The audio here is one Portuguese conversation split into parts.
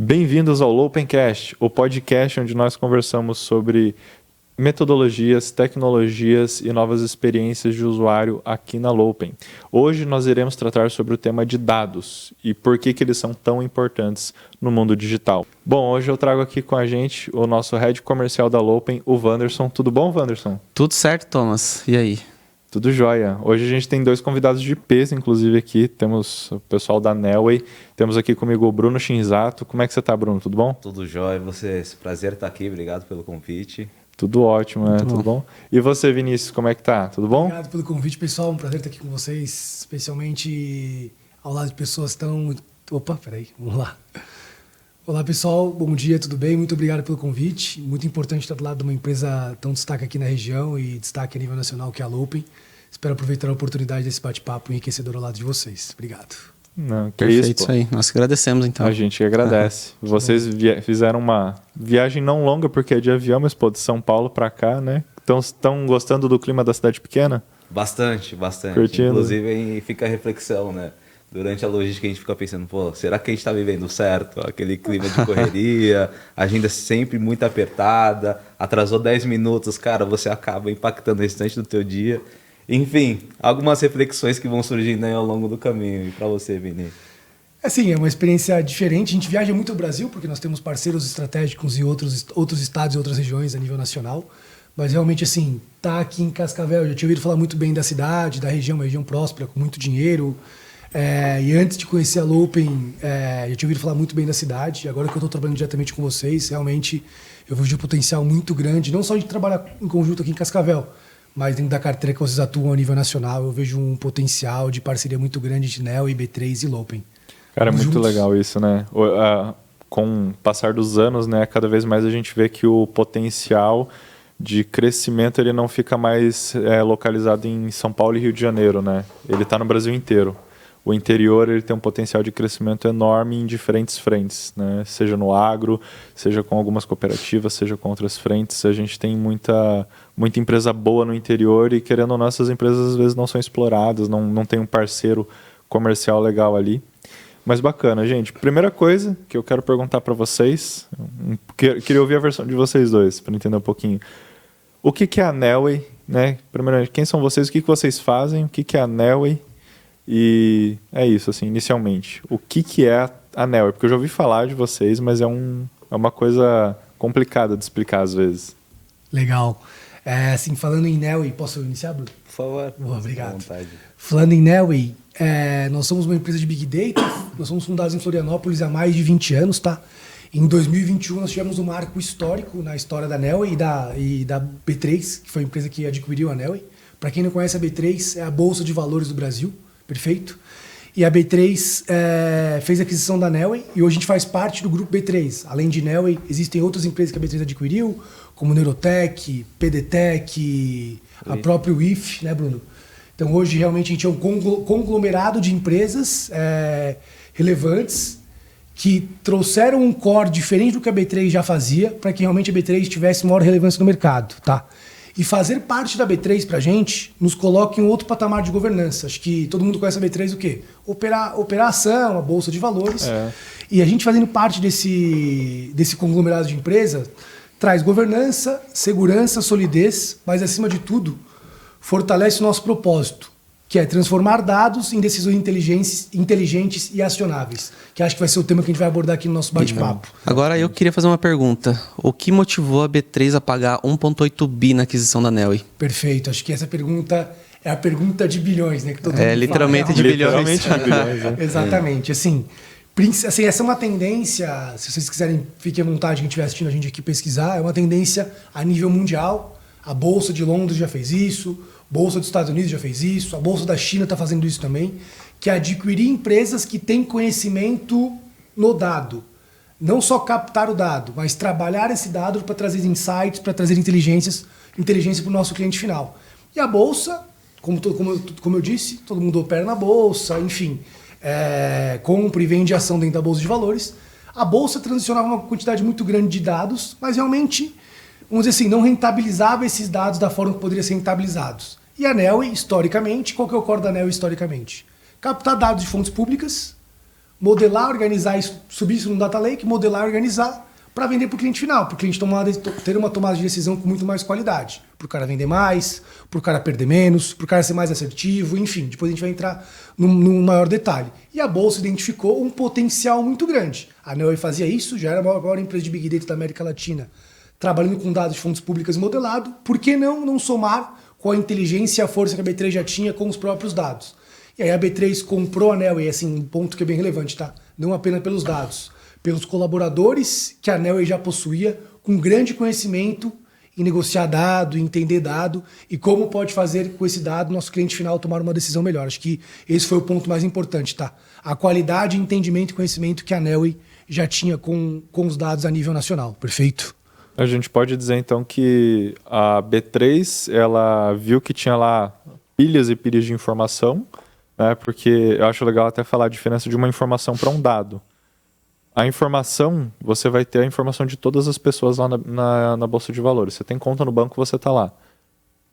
Bem-vindos ao Lopencast, o podcast onde nós conversamos sobre metodologias, tecnologias e novas experiências de usuário aqui na Lopen. Hoje nós iremos tratar sobre o tema de dados e por que eles são tão importantes no mundo digital. Bom, hoje eu trago aqui com a gente o nosso head comercial da Lopen, o Wanderson. Tudo bom, Wanderson? Tudo certo, Thomas. E aí? Tudo jóia. Hoje a gente tem dois convidados de peso, inclusive, aqui. Temos o pessoal da Nelway. Temos aqui comigo o Bruno Shinzato. Como é que você está, Bruno? Tudo bom? Tudo jóia. Prazer estar aqui. Obrigado pelo convite. Tudo ótimo, né? Tudo bom? E você, Vinícius, como é que tá? Tudo bom? Obrigado pelo convite, pessoal. Um prazer estar aqui com vocês, especialmente ao lado de pessoas tão... Opa, peraí. Vamos lá. Olá, pessoal. Bom dia, tudo bem? Muito obrigado pelo convite. Muito importante estar do lado de uma empresa tão destaque aqui na região e destaque a nível nacional, que é a Lopen. Espero aproveitar a oportunidade desse bate-papo enriquecedor ao lado de vocês. Obrigado. Não, que Perfeito, isso aí. Nós que agradecemos, então. A gente que agradece. Vocês fizeram uma viagem não longa, porque é de avião, mas pô, de São Paulo para cá, né? Estão gostando do clima da cidade pequena? Bastante. Curtindo. Inclusive, aí fica a reflexão, né? Durante a logística a gente fica pensando, pô, será que a gente está vivendo certo? Aquele clima de correria, agenda sempre muito apertada, atrasou 10 minutos, cara, você acaba impactando o restante do teu dia. Enfim, algumas reflexões que vão surgindo aí ao longo do caminho. E para você, Vini? Assim, é uma experiência diferente. A gente viaja muito o Brasil, porque nós temos parceiros estratégicos em outros estados e outras regiões a nível nacional. Mas realmente, assim, tá aqui em Cascavel, eu já tinha ouvido falar muito bem da cidade, da região, uma região próspera, com muito dinheiro. E antes de conhecer a Lopen, eu tinha ouvido falar muito bem da cidade. Agora que eu estou trabalhando diretamente com vocês, realmente eu vejo um potencial muito grande, não só de trabalhar em conjunto aqui em Cascavel, mas dentro da carteira que vocês atuam a nível nacional, eu vejo um potencial de parceria muito grande de Nel, B3 e Lopen. Cara, é muito legal isso, né? Com o passar dos anos, né, cada vez mais a gente vê que o potencial de crescimento ele não fica mais localizado em São Paulo e Rio de Janeiro, né? Ele está no Brasil inteiro. O interior ele tem um potencial de crescimento enorme em diferentes frentes, né? Seja no agro, seja com algumas cooperativas, seja com outras frentes. A gente tem muita empresa boa no interior e, querendo ou não, essas empresas às vezes não são exploradas, não tem um parceiro comercial legal ali. Mas bacana, gente. Primeira coisa que eu quero perguntar para vocês, queria ouvir a versão de vocês dois, para entender um pouquinho. O que é a Nelway, né? Primeiramente, quem são vocês, o que vocês fazem, o que é a Nelway? E é isso, assim, inicialmente. O que é a Nelway? Porque eu já ouvi falar de vocês, mas é uma coisa complicada de explicar às vezes. Legal. Assim, falando em Nelway, posso iniciar, Bruno? Por favor. Boa, obrigado. À vontade. Falando em Nelway, nós somos uma empresa de Big Data, nós somos fundados em Florianópolis há mais de 20 anos, tá? Em 2021 nós tivemos um marco histórico na história da Nelway e da B3, que foi a empresa que adquiriu a Nelway. Para quem não conhece, a B3 é a Bolsa de Valores do Brasil. Perfeito? E a B3 fez a aquisição da Nelway e hoje a gente faz parte do grupo B3. Além de Nelway, existem outras empresas que a B3 adquiriu, como Neurotech, PDTech, a própria WIF, né, Bruno? Então hoje realmente a gente é um conglomerado de empresas relevantes que trouxeram um core diferente do que a B3 já fazia para que realmente a B3 tivesse maior relevância no mercado, tá? E fazer parte da B3 para a gente nos coloca em outro patamar de governança. Acho que todo mundo conhece a B3 o quê? Operação, a Bolsa de Valores. E a gente fazendo parte desse conglomerado de empresa traz governança, segurança, solidez, mas acima de tudo fortalece o nosso propósito, que é transformar dados em decisões inteligentes e acionáveis, que acho que vai ser o tema que a gente vai abordar aqui no nosso bate-papo. Agora eu queria fazer uma pergunta. O que motivou a B3 a pagar 1,8 bi na aquisição da Nelway? Perfeito. Acho que essa pergunta é a pergunta de bilhões, né? Que todo mundo literalmente fala. de bilhões. Literalmente de bilhões, Exatamente. Assim, essa é uma tendência, se vocês quiserem, fiquem à vontade, quem estiver assistindo a gente aqui pesquisar, é uma tendência a nível mundial. A Bolsa de Londres já fez isso, a Bolsa dos Estados Unidos já fez isso, a Bolsa da China está fazendo isso também, que é adquirir empresas que têm conhecimento no dado. Não só captar o dado, mas trabalhar esse dado para trazer insights, para trazer inteligência para o nosso cliente final. E a Bolsa, como eu disse, todo mundo opera na Bolsa, enfim, compra e vende ação dentro da Bolsa de Valores. A Bolsa transicionava uma quantidade muito grande de dados, mas realmente, vamos dizer assim, não rentabilizava esses dados da forma que poderiam ser rentabilizados. E a Nelway, historicamente, qual que é o core da Nelway historicamente? Captar dados de fontes públicas, modelar, organizar, subir isso no Data Lake, modelar, organizar, para vender para o cliente final, para o cliente ter uma tomada de decisão com muito mais qualidade. Para o cara vender mais, para o cara perder menos, para o cara ser mais assertivo, enfim. Depois a gente vai entrar num maior detalhe. E a Bolsa identificou um potencial muito grande. A Neoway fazia isso, já era a maior empresa de Big Data da América Latina, trabalhando com dados de fontes públicas modelado. Por que não somar com a inteligência e a força que a B3 já tinha com os próprios dados? E aí a B3 comprou a Neoway, assim, um ponto que é bem relevante, tá? Não apenas pelos dados, pelos colaboradores que a Neoway já possuía, com grande conhecimento em negociar dado, em entender dado e como pode fazer com esse dado nosso cliente final tomar uma decisão melhor. Acho que esse foi o ponto mais importante, tá? A qualidade, entendimento e conhecimento que a Neoway já tinha com os dados a nível nacional. Perfeito? A gente pode dizer então que a B3 ela viu que tinha lá pilhas e pilhas de informação, né? Porque eu acho legal até falar a diferença de uma informação para um dado. A informação, você vai ter a informação de todas as pessoas lá na Bolsa de Valores. Você tem conta no banco, você está lá.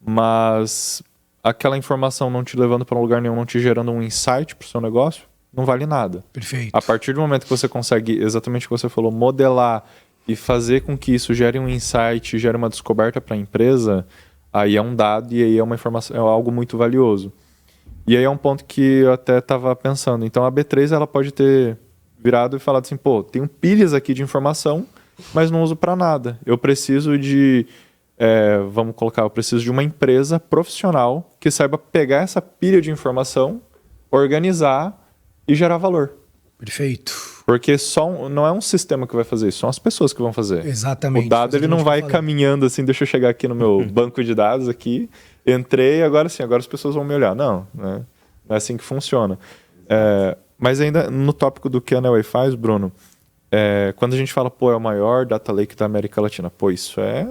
Mas aquela informação não te levando para um lugar nenhum, não te gerando um insight para o seu negócio, não vale nada. Perfeito. A partir do momento que você consegue, exatamente o que você falou, modelar e fazer com que isso gere um insight, gere uma descoberta para a empresa, aí é um dado e aí é uma informação, é algo muito valioso. E aí é um ponto que eu até estava pensando. Então a B3 ela pode ter virado e falado assim, pô, tenho pilhas aqui de informação, mas não uso para nada. Eu preciso de, eu preciso de uma empresa profissional que saiba pegar essa pilha de informação, organizar e gerar valor. Perfeito. Porque não é um sistema que vai fazer isso, são as pessoas que vão fazer. Exatamente. O dado ele não vai caminhando assim, deixa eu chegar aqui no meu banco de dados aqui, entrei, agora sim, agora as pessoas vão me olhar. Não, né? Não é assim que funciona. Mas ainda no tópico do que a Neoway faz, Bruno, quando a gente fala, pô, é o maior data lake da América Latina, pô, isso é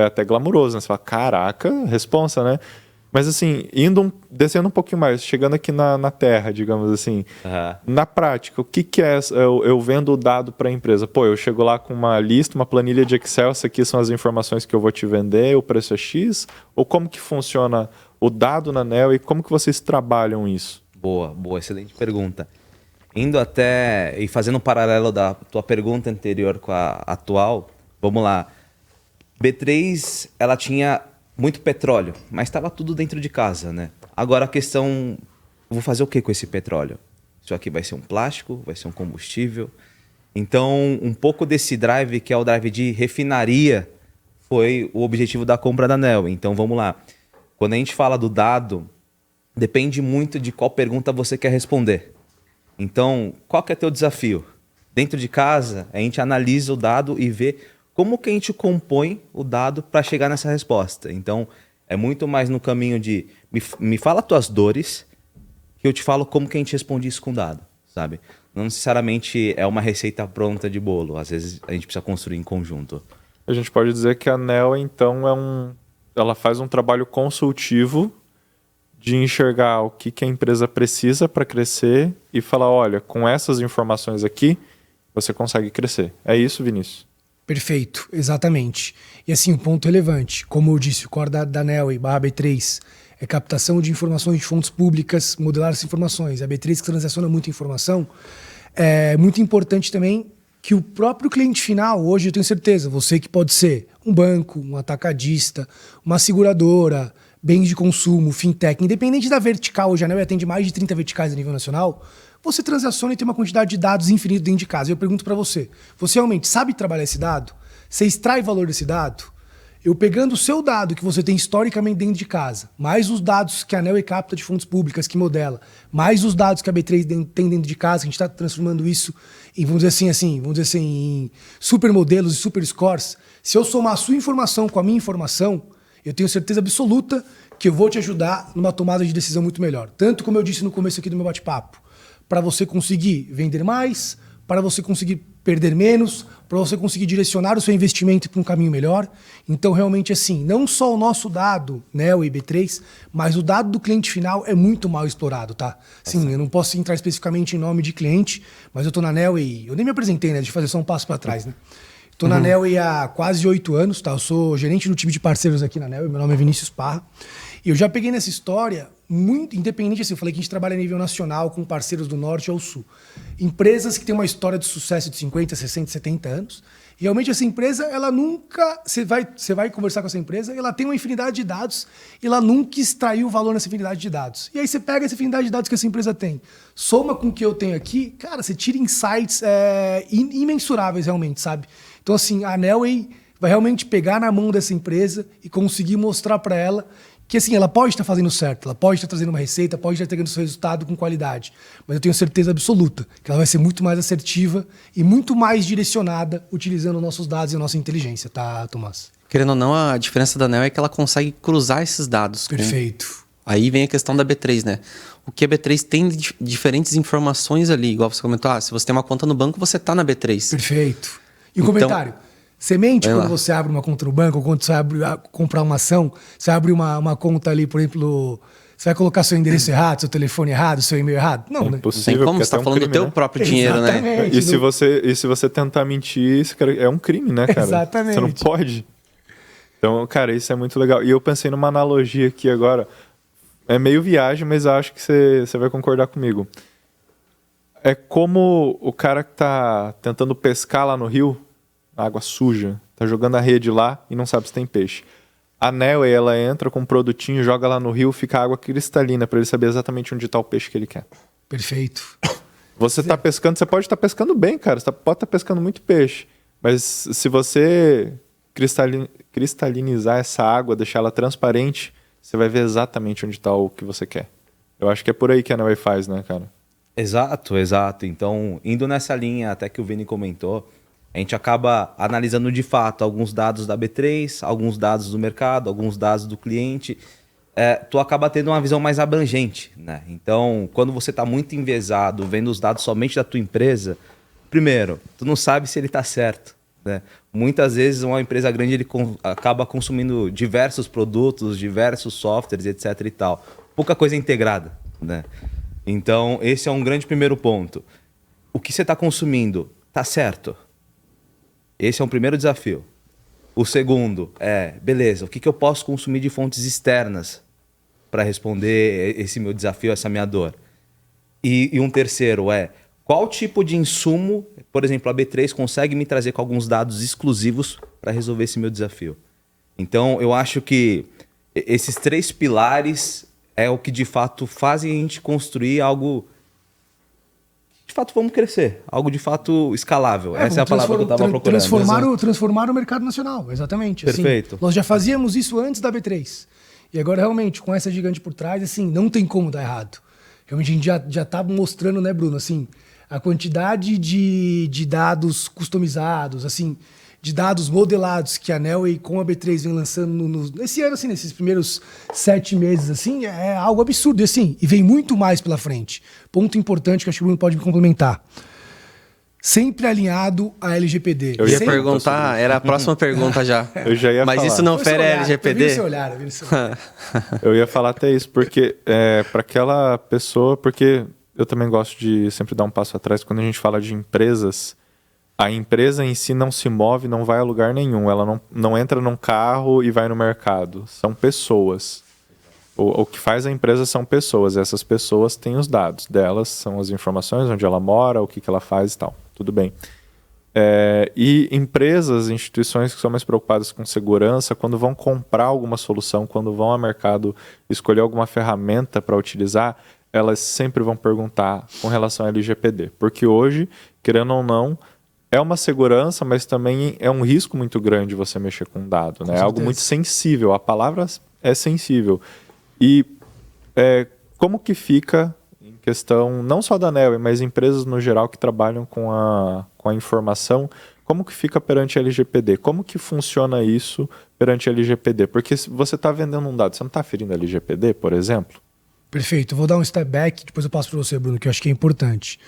até glamuroso, né? Você fala, caraca, responsa, né? Mas assim, descendo um pouquinho mais, chegando aqui na terra, digamos assim, na prática, o que é eu vendo o dado para a empresa? Pô, eu chego lá com uma lista, uma planilha de Excel, essas aqui são as informações que eu vou te vender, o preço é X? Ou como que funciona o dado na Neoway e como que vocês trabalham isso? Boa, excelente pergunta. Indo até e fazendo um paralelo da tua pergunta anterior com a atual, vamos lá. B3, ela tinha muito petróleo, mas estava tudo dentro de casa, né? Agora a questão, vou fazer o que com esse petróleo? Isso aqui vai ser um plástico, vai ser um combustível. Então, um pouco desse drive, que é o drive de refinaria, foi o objetivo da compra da Neoway. Então, vamos lá. Quando a gente fala do dado, depende muito de qual pergunta você quer responder. Então, qual que é teu desafio? Dentro de casa, a gente analisa o dado e vê como que a gente compõe o dado para chegar nessa resposta. Então, é muito mais no caminho de me fala tuas dores, que eu te falo como que a gente responde isso com dado, sabe? Não necessariamente é uma receita pronta de bolo. Às vezes, a gente precisa construir em conjunto. A gente pode dizer que a Neoway, então, ela faz um trabalho consultivo de enxergar o que a empresa precisa para crescer e falar, olha, com essas informações aqui, você consegue crescer. É isso, Vinícius? Perfeito, exatamente. E assim, um ponto relevante, como eu disse, o core da Neoway, B3, é captação de informações de fontes públicas, modelar essas informações. A B3 que transaciona muita informação. É muito importante também que o próprio cliente final, hoje eu tenho certeza, você que pode ser um banco, um atacadista, uma seguradora, bens de consumo, fintech, independente da vertical, hoje a Neoway atende mais de 30 verticais a nível nacional, você transaciona e tem uma quantidade de dados infinito dentro de casa. Eu pergunto para você realmente sabe trabalhar esse dado? Você extrai valor desse dado? Eu pegando o seu dado que você tem historicamente dentro de casa, mais os dados que a Neoway capta de fontes públicas que modela, mais os dados que a B3 tem dentro de casa, que a gente está transformando isso em, vamos dizer assim, em super modelos e super scores. Se eu somar a sua informação com a minha informação, eu tenho certeza absoluta que eu vou te ajudar numa tomada de decisão muito melhor. Tanto como eu disse no começo aqui do meu bate-papo, para você conseguir vender mais, para você conseguir perder menos, para você conseguir direcionar o seu investimento para um caminho melhor. Então, realmente, assim, não só o nosso dado, Neoway e B3, mas o dado do cliente final é muito mal explorado, tá? Sim, eu não posso entrar especificamente em nome de cliente, mas eu estou na Neoway, eu nem me apresentei, né? Deixa eu fazer só um passo para trás, né? Estou na Neoway há quase 8 anos, tá? Eu sou gerente do time de parceiros aqui na Neoway, meu nome é Vinícius Parra. E eu já peguei nessa história muito independente, assim, eu falei que a gente trabalha a nível nacional com parceiros do norte ao sul. Empresas que têm uma história de sucesso de 50, 60, 70 anos. E realmente essa empresa, ela nunca... Você vai conversar com essa empresa e ela tem uma infinidade de dados e ela nunca extraiu valor nessa infinidade de dados. E aí você pega essa infinidade de dados que essa empresa tem, soma com o que eu tenho aqui, cara, você tira insights imensuráveis realmente, sabe? Então assim, a Nelway vai realmente pegar na mão dessa empresa e conseguir mostrar para ela que assim, ela pode estar fazendo certo, ela pode estar trazendo uma receita, pode estar tendo seu resultado com qualidade, mas eu tenho certeza absoluta que ela vai ser muito mais assertiva e muito mais direcionada utilizando nossos dados e a nossa inteligência, tá, Tomás? Querendo ou não, a diferença da Neo é que ela consegue cruzar esses dados. Perfeito. Aí vem a questão da B3, né? O que a B3 tem de diferentes informações ali, igual você comentou, se você tem uma conta no banco, você tá na B3. Perfeito. E um comentário. Você mente quando você abre uma conta no banco, ou quando você abre comprar uma ação, você abre uma conta ali, por exemplo, você vai colocar seu endereço errado, seu telefone errado, seu e-mail errado? Não, né? Impossível, Tem como porque você tá até falando do teu próprio dinheiro, né? E se você tentar mentir, isso, cara, é um crime, né, cara? Exatamente. Você não pode. Então, cara, isso é muito legal. E eu pensei numa analogia aqui agora. É meio viagem, mas eu acho que você vai concordar comigo. É como o cara que tá tentando pescar lá no rio, água suja, tá jogando a rede lá e não sabe se tem peixe. A Nelway, ela entra com um produtinho, joga lá no rio, fica água cristalina para ele saber exatamente onde tá o peixe que ele quer. Perfeito. Você tá pescando, você pode estar pescando bem, cara, você pode estar pescando muito peixe, mas se você cristalinizar essa água, deixar ela transparente, você vai ver exatamente onde tá o que você quer. Eu acho que é por aí que a Nelway faz, né, cara? Exato, exato. Então, indo nessa linha até que o Vini comentou, a gente acaba analisando de fato alguns dados da B3, alguns dados do mercado, alguns dados do cliente. Tu acaba tendo uma visão mais abrangente, né? Então, quando você está muito enviesado, vendo os dados somente da tua empresa, primeiro, tu não sabe se ele está certo, né? Muitas vezes uma empresa grande acaba consumindo diversos produtos, diversos softwares, etc e tal. Pouca coisa integrada, né? Então, esse é um grande primeiro ponto. O que você está consumindo está certo? Esse é um primeiro desafio. O segundo é, beleza, o que eu posso consumir de fontes externas para responder esse meu desafio, essa minha dor? E um terceiro é, qual tipo de insumo, por exemplo, a B3 consegue me trazer com alguns dados exclusivos para resolver esse meu desafio? Então, eu acho que esses três pilares é o que de fato fazem a gente construir algo... De fato, vamos crescer. Algo de fato escalável. Essa é a palavra que eu estava procurando. Transformar o mercado nacional, exatamente. Perfeito. Assim, nós já fazíamos isso antes da B3. E agora, realmente, com essa gigante por trás, assim, não tem como dar errado. Realmente, a gente já tá mostrando, né, Bruno, assim, a quantidade de dados customizados, assim, de dados modelados que a Nelway com a B3 vem lançando nesse ano, assim, nesses primeiros 7 meses, assim, é algo absurdo, e, assim, e vem muito mais pela frente. Ponto importante que acho que o Bruno pode me complementar. Sempre alinhado à LGPD. Eu ia perguntar, era a próxima pergunta já. Eu já ia Mas falar. isso não fere a LGPD? Eu ia falar até isso, porque para aquela pessoa, porque eu também gosto de sempre dar um passo atrás quando a gente fala de empresas. A empresa em si não se move, não vai a lugar nenhum. Ela não entra num carro e vai no mercado. São pessoas. O que faz a empresa são pessoas. Essas pessoas têm os dados delas, são as informações, onde ela mora, o que ela faz e tal. Tudo bem. E empresas, instituições que são mais preocupadas com segurança, quando vão comprar alguma solução, quando vão ao mercado escolher alguma ferramenta para utilizar, elas sempre vão perguntar com relação ao LGPD. Porque hoje, querendo ou não, é uma segurança, mas também é um risco muito grande você mexer com dado, né? É algo muito sensível. A palavra é sensível. E como que fica em questão, não só da Nelway, mas empresas no geral que trabalham com a informação, como que fica perante a LGPD? Como que funciona isso perante a LGPD? Porque se você está vendendo um dado, você não está ferindo a LGPD, por exemplo? Perfeito. Eu vou dar um step back, depois eu passo para você, Bruno, que eu acho que é importante.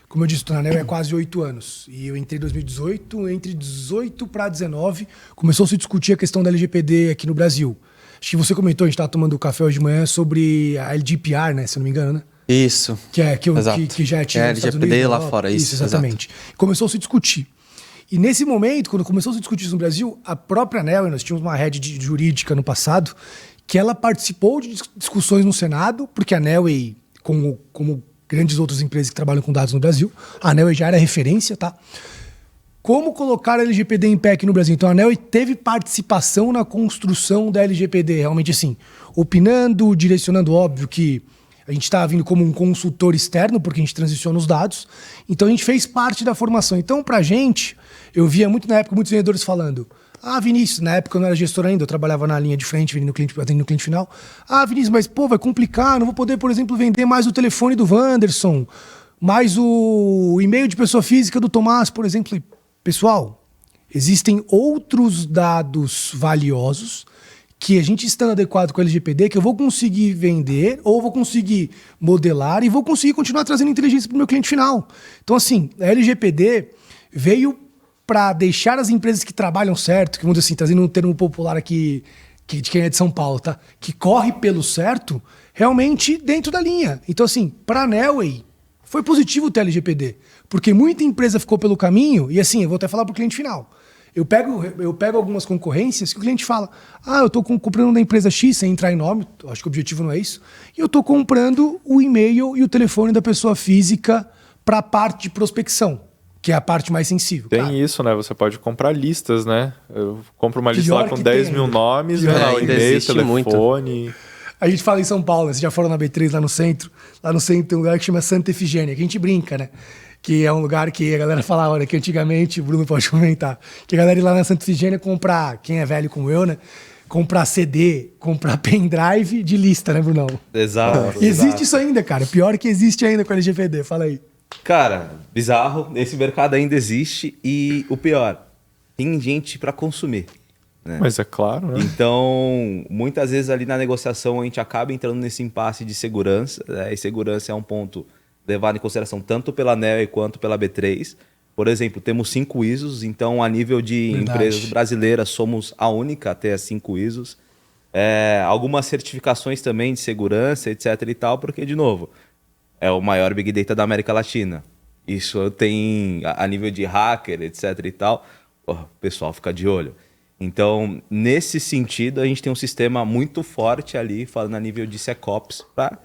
Como eu disse, estou na Nelway há quase 8 anos. E eu entrei em 2018, entre 18 para 19, começou a se discutir a questão da LGPD aqui no Brasil. Acho que você comentou, a gente estava tomando café hoje de manhã sobre a LGPR, né? Se eu não me engano, né? Isso. Que já tinha nos Estados LGPD lá fora, isso. Exatamente. Exato. Começou a se discutir. E nesse momento, quando começou a se discutir isso no Brasil, a própria Nelway, nós tínhamos uma rede jurídica no passado, que ela participou de discussões no Senado, porque a Nelway, como grandes outras empresas que trabalham com dados no Brasil, a Nelway já era referência, tá? Como colocar a LGPD em pé aqui no Brasil? Então a Nelway teve participação na construção da LGPD, realmente assim, opinando, direcionando, óbvio que a gente está vindo como um consultor externo, porque a gente transiciona os dados, então a gente fez parte da formação. Então pra gente, eu via muito na época muitos vendedores falando: ah, Vinícius, na época eu não era gestor ainda, eu trabalhava na linha de frente, vendendo no cliente final. Ah, Vinícius, mas pô, vai complicar, não vou poder, por exemplo, vender mais o telefone do Wanderson, mais o e-mail de pessoa física do Tomás, por exemplo. E, pessoal, existem outros dados valiosos que a gente estando adequado com a LGPD, que eu vou conseguir vender, ou vou conseguir modelar e vou conseguir continuar trazendo inteligência para o meu cliente final. Então, assim, a LGPD veio para deixar as empresas que trabalham certo, que vamos dizer assim, trazendo um termo popular aqui de quem é de São Paulo, tá? Que corre pelo certo, realmente dentro da linha. Então, assim, para a Nelway, foi positivo ter a LGPD, porque muita empresa ficou pelo caminho, e assim, eu vou até falar para o cliente final. Eu pego algumas concorrências que o cliente fala: ah, eu estou comprando da empresa X, sem entrar em nome, acho que o objetivo não é isso, e eu estou comprando o e-mail e o telefone da pessoa física para a parte de prospecção, que é a parte mais sensível. Tem Cara, isso, né? Você pode comprar listas, né? Eu compro uma lista Pior lá com que 10 tem. mil nomes, Pior. né? O Ainda e-mail, existe telefone. a gente fala em São Paulo, né? Vocês já foram na B3 lá no centro? Lá no centro tem um lugar que chama Santa Efigênia, que a gente brinca, né? Que é um lugar que a galera falava, olha, que antigamente, o Bruno pode comentar, que a galera ia lá na Santa Efigênia comprar, quem é velho como eu, né? Comprar CD, comprar pendrive de lista, né, Brunão? Exato. Existe isso ainda, cara. Pior que existe ainda com a LGPD. Fala aí. Cara, bizarro. Esse mercado ainda existe e o pior, tem gente para consumir. Né? Mas é claro, né? Então, muitas vezes ali na negociação a gente acaba entrando nesse impasse de segurança, né? E segurança é um ponto levado em consideração tanto pela Nelway quanto pela B3. Por exemplo, temos 5 ISOs, então a nível de Verdade. empresas brasileiras somos a única a ter as 5 ISOs. Algumas certificações também de segurança, etc e tal, porque, de novo, é o maior Big Data da América Latina. Isso tem, a nível de hacker, etc e tal, o pessoal fica de olho. Então, nesse sentido, a gente tem um sistema muito forte ali, falando a nível de SecOps, para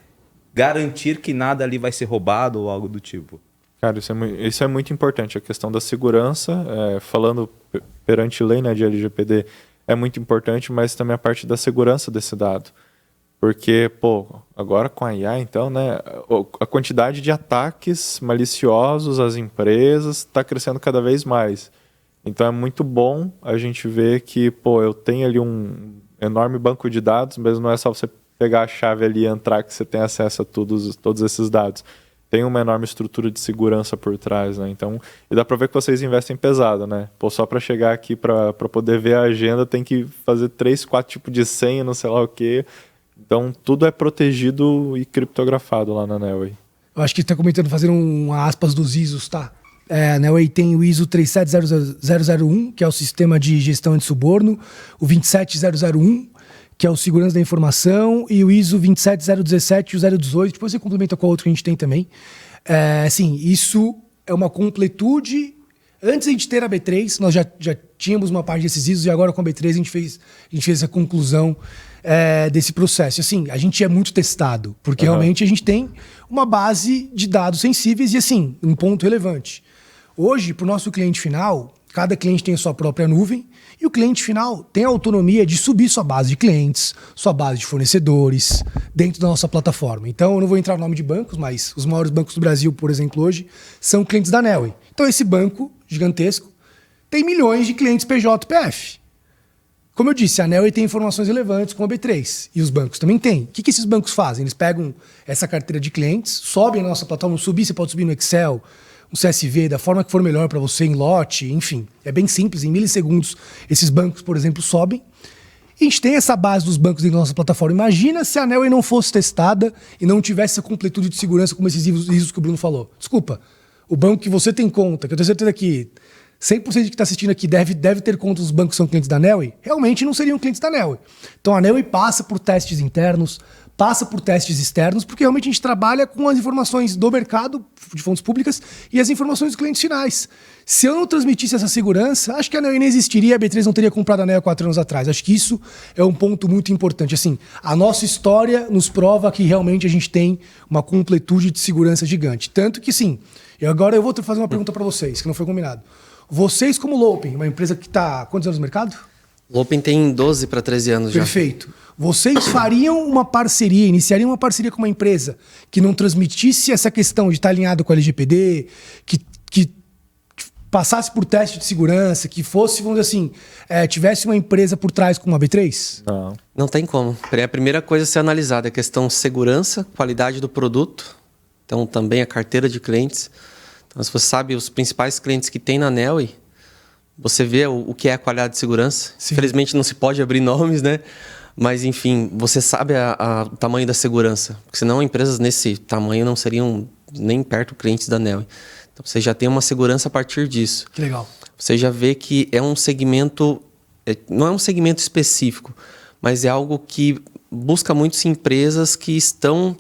garantir que nada ali vai ser roubado ou algo do tipo. Cara, isso é muito importante. A questão da segurança, falando perante lei, né, de LGPD, é muito importante, mas também a parte da segurança desse dado. Porque, pô, agora com a IA, então, né, a quantidade de ataques maliciosos às empresas está crescendo cada vez mais. Então é muito bom a gente ver que, pô, eu tenho ali um enorme banco de dados, mas não é só você pegar a chave ali e entrar que você tem acesso a todos esses dados. Tem uma enorme estrutura de segurança por trás, né? Então, e dá para ver que vocês investem pesado, né? Pô, só para chegar aqui para poder ver a agenda tem que fazer 3, 4 tipos de senha, não sei lá o quê. Então, tudo é protegido e criptografado lá na Nelway. Eu acho que você está comentando fazer aspas dos ISOs, tá? A Nelway tem o ISO 37001, que é o sistema de gestão de suborno, o 27001, que é o segurança da informação, e o ISO 27017 e o 018, depois você complementa com a outra que a gente tem também. Assim, isso é uma completude. Antes de a gente ter a B3, nós já tínhamos uma parte desses ISOs, e agora com a B3 a gente fez essa conclusão desse processo. Assim, a gente é muito testado, porque realmente a gente tem uma base de dados sensíveis e, assim, um ponto relevante. Hoje, para o nosso cliente final, cada cliente tem a sua própria nuvem, e o cliente final tem a autonomia de subir sua base de clientes, sua base de fornecedores, dentro da nossa plataforma. Então, eu não vou entrar no nome de bancos, mas os maiores bancos do Brasil, por exemplo, hoje, são clientes da Nelway. Então, esse banco gigantesco tem milhões de clientes PJ/PF. Como eu disse, a Nelway tem informações relevantes com a B3, e os bancos também têm. O que esses bancos fazem? Eles pegam essa carteira de clientes, sobem na nossa plataforma, você pode subir no Excel, um CSV, da forma que for melhor para você, em lote, enfim. É bem simples, em milissegundos esses bancos, por exemplo, sobem. E a gente tem essa base dos bancos dentro da nossa plataforma. Imagina se a Nelway não fosse testada e não tivesse essa completude de segurança como esses ISOs que o Bruno falou. Desculpa, o banco que você tem conta, que eu tenho certeza que 100% de que está assistindo aqui deve ter conta dos bancos que são clientes da Nelway, realmente não seriam clientes da Nelway. Então a Nelway passa por testes internos, passa por testes externos, porque realmente a gente trabalha com as informações do mercado, de fontes públicas, e as informações dos clientes finais. Se eu não transmitisse essa segurança, acho que a Neo nem existiria, a B3 não teria comprado a Neo 4 anos atrás. Acho que isso é um ponto muito importante. Assim, a nossa história nos prova que realmente a gente tem uma completude de segurança gigante. Tanto que, sim, agora eu vou fazer uma pergunta para vocês, que não foi combinado. Vocês, como Lopin, uma empresa que está há quantos anos no mercado? Lopin tem 12 para 13 anos já. Perfeito. Vocês fariam uma parceria, iniciariam uma parceria com uma empresa que não transmitisse essa questão de estar alinhado com a LGPD, que passasse por teste de segurança, que fosse, vamos dizer assim, tivesse uma empresa por trás como a B3? Não. Não tem como. A primeira coisa a ser analisada é a questão segurança, qualidade do produto, então também a carteira de clientes. Então, se você sabe os principais clientes que tem na Neoway, você vê o que é a qualidade de segurança. Sim. Infelizmente não se pode abrir nomes, né? Mas, enfim, você sabe o tamanho da segurança. Porque senão empresas nesse tamanho não seriam nem perto clientes da Neoway. Então, você já tem uma segurança a partir disso. Que legal. Você já vê que é um segmento... não é um segmento específico, mas é algo que busca muitas empresas que estão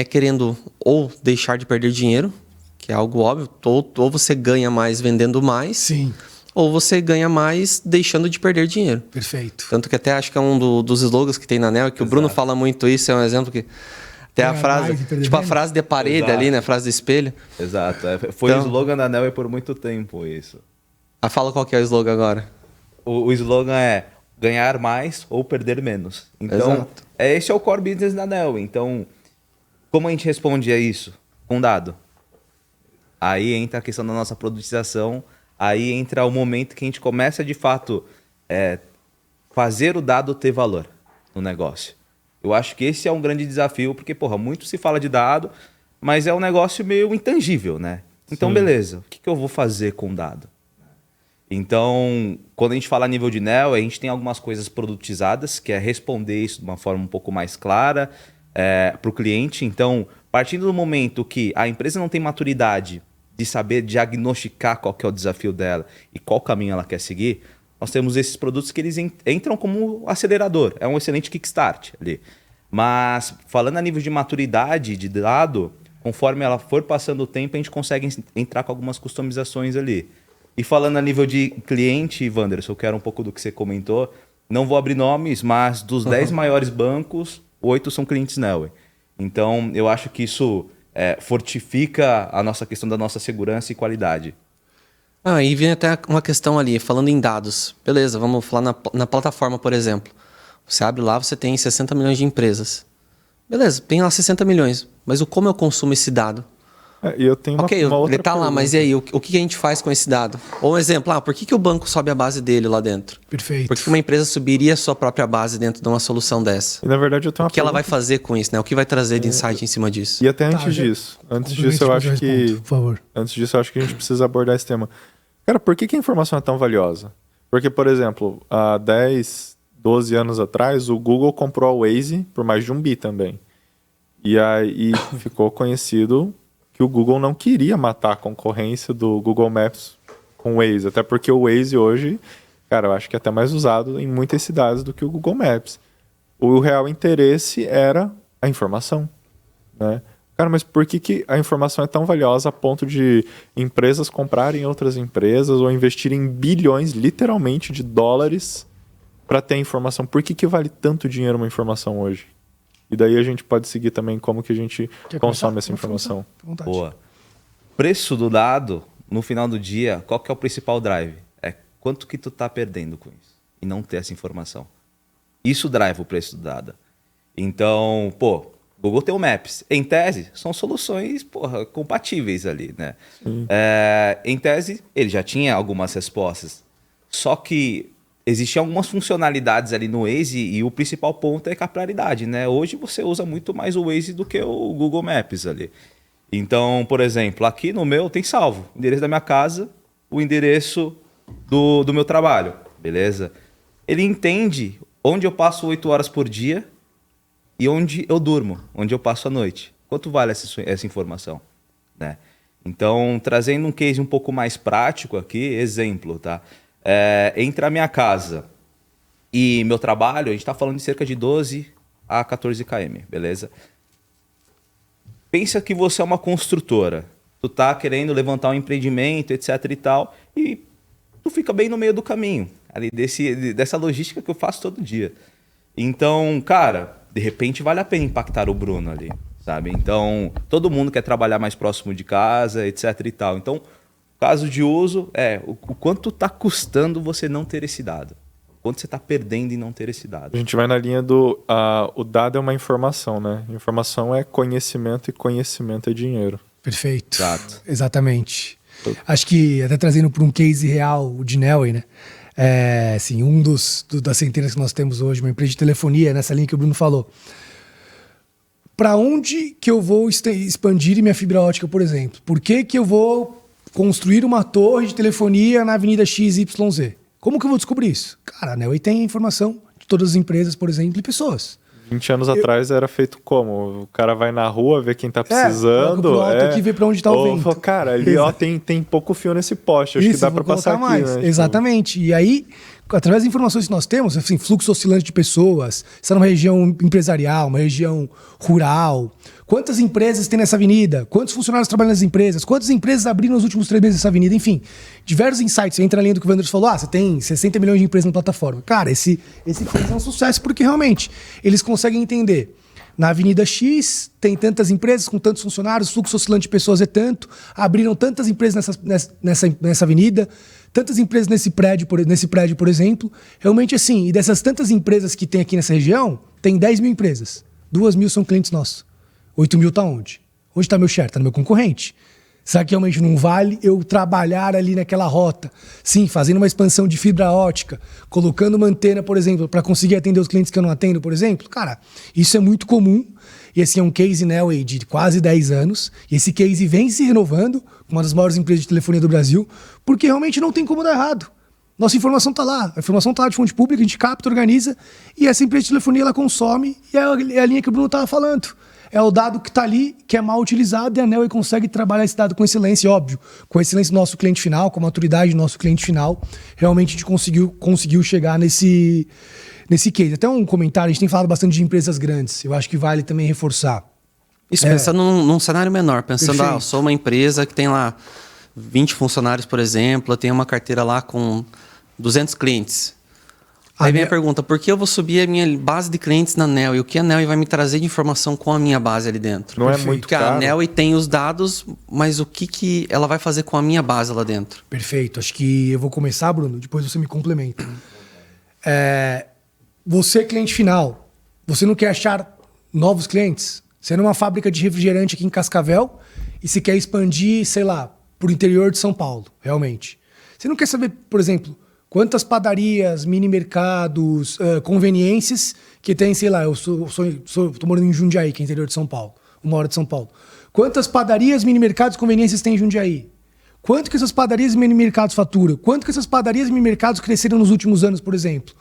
querendo ou deixar de perder dinheiro, que é algo óbvio, ou você ganha mais vendendo mais... Sim. Ou você ganha mais deixando de perder dinheiro. Perfeito. Tanto que até acho que é um dos slogans que tem na Neo, que o Bruno fala muito isso, é um exemplo que... Até a frase, tipo a frase de parede ali, né? A frase do espelho. Exato. Foi o slogan da Neoway por muito tempo isso. Fala qual que é o slogan agora. O slogan é ganhar mais ou perder menos. Então, Exato. Esse é o core business da Neoway. Então, como a gente responde a isso? Com dado. Aí entra a questão da nossa produtização. Aí entra o momento que a gente começa, de fato, fazer o dado ter valor no negócio. Eu acho que esse é um grande desafio, porque, muito se fala de dado, mas é um negócio meio intangível, né? Então, beleza, o que eu vou fazer com o dado? Então, quando a gente fala a nível de Neo, a gente tem algumas coisas produtizadas, que é responder isso de uma forma um pouco mais clara para o cliente. Então, partindo do momento que a empresa não tem maturidade de saber diagnosticar qual que é o desafio dela e qual caminho ela quer seguir, nós temos esses produtos que eles entram como acelerador. É um excelente kickstart ali. Mas, falando a nível de maturidade de dado, conforme ela for passando o tempo, a gente consegue entrar com algumas customizações ali. E falando a nível de cliente, Wanderson, eu quero um pouco do que você comentou. Não vou abrir nomes, mas dos 10 maiores bancos, 8 são clientes Neoway. Então, eu acho que isso... fortifica a nossa questão da nossa segurança e qualidade. E vem até uma questão ali, falando em dados. Beleza, vamos falar na plataforma, por exemplo. Você abre lá, você tem 60 milhões de empresas. Beleza, tem lá 60 milhões. Mas como eu consumo esse dado? E eu tenho uma outra ele tá lá, mas e aí? O que a gente faz com esse dado? Ou um exemplo, por que o banco sobe a base dele lá dentro? Perfeito. Por que uma empresa subiria a sua própria base dentro de uma solução dessa? E, na verdade, eu tenho uma O que ela vai fazer com isso, né? O que vai trazer de insight em cima disso? E até antes disso. Antes disso, eu acho que... Por favor. Antes disso, eu acho que a gente precisa abordar esse tema. Cara, por que a informação é tão valiosa? Porque, por exemplo, há 10, 12 anos atrás, o Google comprou a Waze por mais de 1 bi também. E aí ficou conhecido que o Google não queria matar a concorrência do Google Maps com o Waze. Até porque o Waze hoje, cara, eu acho que é até mais usado em muitas cidades do que o Google Maps. O real interesse era a informação, né? Cara, mas por que a informação é tão valiosa a ponto de empresas comprarem outras empresas ou investirem bilhões, literalmente, de dólares para ter informação? Por que vale tanto dinheiro uma informação hoje? E daí a gente pode seguir também como que a gente consome essa informação. Boa. Preço do dado, no final do dia, qual que é o principal drive? É quanto que tu tá perdendo com isso e não ter essa informação. Isso drive o preço do dado. Então, Google tem o Maps. Em tese, são soluções compatíveis ali, né? Em tese, ele já tinha algumas respostas. Só que existiam algumas funcionalidades ali no Waze e o principal ponto é a capilaridade, né? Hoje você usa muito mais o Waze do que o Google Maps ali. Então, por exemplo, aqui no meu tem salvo o endereço da minha casa, o endereço do meu trabalho, beleza? Ele entende onde eu passo 8 horas por dia e onde eu durmo, onde eu passo a noite. Quanto vale essa informação, né? Então, trazendo um case um pouco mais prático aqui, exemplo, tá? Entre a minha casa e meu trabalho, a gente está falando de cerca de 12, a 14 km, beleza? Pensa que você é uma construtora. Tu tá querendo levantar um empreendimento, etc e tal, e tu fica bem no meio do caminho, ali dessa logística que eu faço todo dia. Então, cara, de repente vale a pena impactar o Bruno ali, sabe? Então, todo mundo quer trabalhar mais próximo de casa, etc e tal. Então, caso de uso é o quanto tá custando você não ter esse dado. Quanto você tá perdendo em não ter esse dado. A gente vai na linha o dado é uma informação, né? Informação é conhecimento e conhecimento é dinheiro. Perfeito. Exato. Exatamente. Acho que até trazendo para um case real o de Nelway, né? Assim, das centenas que nós temos hoje, uma empresa de telefonia, nessa linha que o Bruno falou. Para onde que eu vou expandir minha fibra ótica, por exemplo? Por que eu vou construir uma torre de telefonia na Avenida XYZ? Como que eu vou descobrir isso? Cara, a Nelway tem informação de todas as empresas, por exemplo, e pessoas. 20 anos atrás era feito como? O cara vai na rua, vê quem tá precisando. Pro alto aqui, vê pra onde tá o vento. Fala, cara, ali tem pouco fio nesse poste, acho que dá pra passar aqui. Mais. Né? Exatamente. E aí, através das informações que nós temos, assim, fluxo oscilante de pessoas, está numa região empresarial, uma região rural. Quantas empresas tem nessa avenida? Quantos funcionários trabalham nas empresas? Quantas empresas abriram nos últimos 3 meses essa avenida? Enfim, diversos insights. Você entra na linha do que o Wanderson falou, você tem 60 milhões de empresas na plataforma. Cara, esse case é um sucesso porque realmente eles conseguem entender. Na Avenida X tem tantas empresas com tantos funcionários, fluxo oscilante de pessoas é tanto, abriram tantas empresas nessa avenida, tantas empresas nesse prédio, por exemplo. Realmente assim, e dessas tantas empresas que tem aqui nessa região, tem 10 mil empresas. 2 mil são clientes nossos. 8 mil tá onde? Onde está meu share? Está no meu concorrente. Será que realmente não vale eu trabalhar ali naquela rota? Sim, fazendo uma expansão de fibra ótica, colocando uma antena, por exemplo, para conseguir atender os clientes que eu não atendo, por exemplo. Cara, isso é muito comum. E assim, é um case Nelway de quase 10 anos. E esse case vem se renovando com uma das maiores empresas de telefonia do Brasil, porque realmente não tem como dar errado. Nossa informação está lá. A informação está lá de fonte pública, a gente capta, organiza. E essa empresa de telefonia, ela consome. E é a linha que o Bruno estava falando. É o dado que está ali, que é mal utilizado, e a Nelway consegue trabalhar esse dado com excelência, óbvio. Com a excelência do nosso cliente final, com a maturidade do nosso cliente final. Realmente a gente conseguiu chegar nesse case. Até um comentário, a gente tem falado bastante de empresas grandes. Eu acho que vale também reforçar. Isso, pensando num cenário menor. Pensando, eu sou uma empresa que tem lá 20 funcionários, por exemplo, eu tenho uma carteira lá com 200 clientes. Aí vem a pergunta, por que eu vou subir a minha base de clientes na Nelway? O que a Nelway vai me trazer de informação com a minha base ali dentro? Não é muito caro. Porque a Nelway tem os dados, mas o que ela vai fazer com a minha base lá dentro? Perfeito. Acho que eu vou começar, Bruno, depois você me complementa. Você, cliente final, você não quer achar novos clientes? Você é numa fábrica de refrigerante aqui em Cascavel e se quer expandir, sei lá, para o interior de São Paulo, realmente. Você não quer saber, por exemplo, quantas padarias, mini mercados, conveniências que tem, sei lá, tô morando em Jundiaí, que é interior de São Paulo, 1 hora de São Paulo. Quantas padarias, mini mercados, conveniências tem em Jundiaí? Quanto que essas padarias e mini mercados faturam? Quanto que essas padarias e mini mercados cresceram nos últimos anos, por exemplo?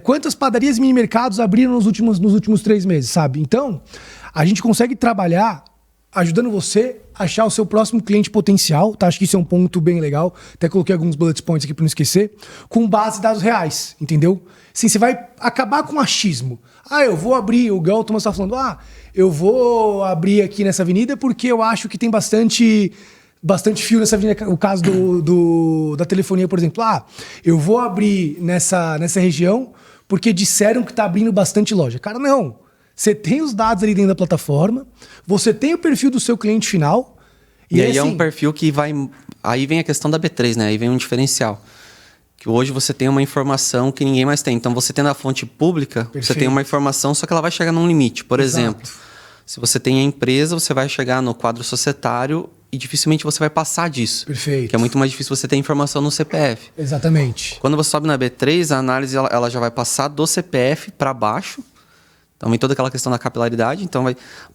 Quantas padarias e mini mercados abriram nos últimos 3 meses, sabe? Então, a gente consegue trabalhar ajudando você a achar o seu próximo cliente potencial, tá? Acho que isso é um ponto bem legal. Até coloquei alguns bullet points aqui para não esquecer. Com base em dados reais, entendeu? Sim, você vai acabar com o achismo. Eu vou abrir, o Gal Thomas está falando, eu vou abrir aqui nessa avenida porque eu acho que tem bastante fio nessa avenida. O caso da telefonia, por exemplo. Eu vou abrir nessa região porque disseram que está abrindo bastante loja. Cara, não. Você tem os dados ali dentro da plataforma, você tem o perfil do seu cliente final. E aí é um perfil que vai... Aí vem a questão da B3, né? Aí vem um diferencial. Que hoje você tem uma informação que ninguém mais tem. Então, você tendo a fonte pública, perfeito, você tem uma informação, só que ela vai chegar num limite. Por exemplo, se você tem a empresa, você vai chegar no quadro societário e dificilmente você vai passar disso. Perfeito. Que é muito mais difícil você ter informação no CPF. Exatamente. Quando você sobe na B3, a análise ela já vai passar do CPF para baixo. Então, vem toda aquela questão da capilaridade. Então,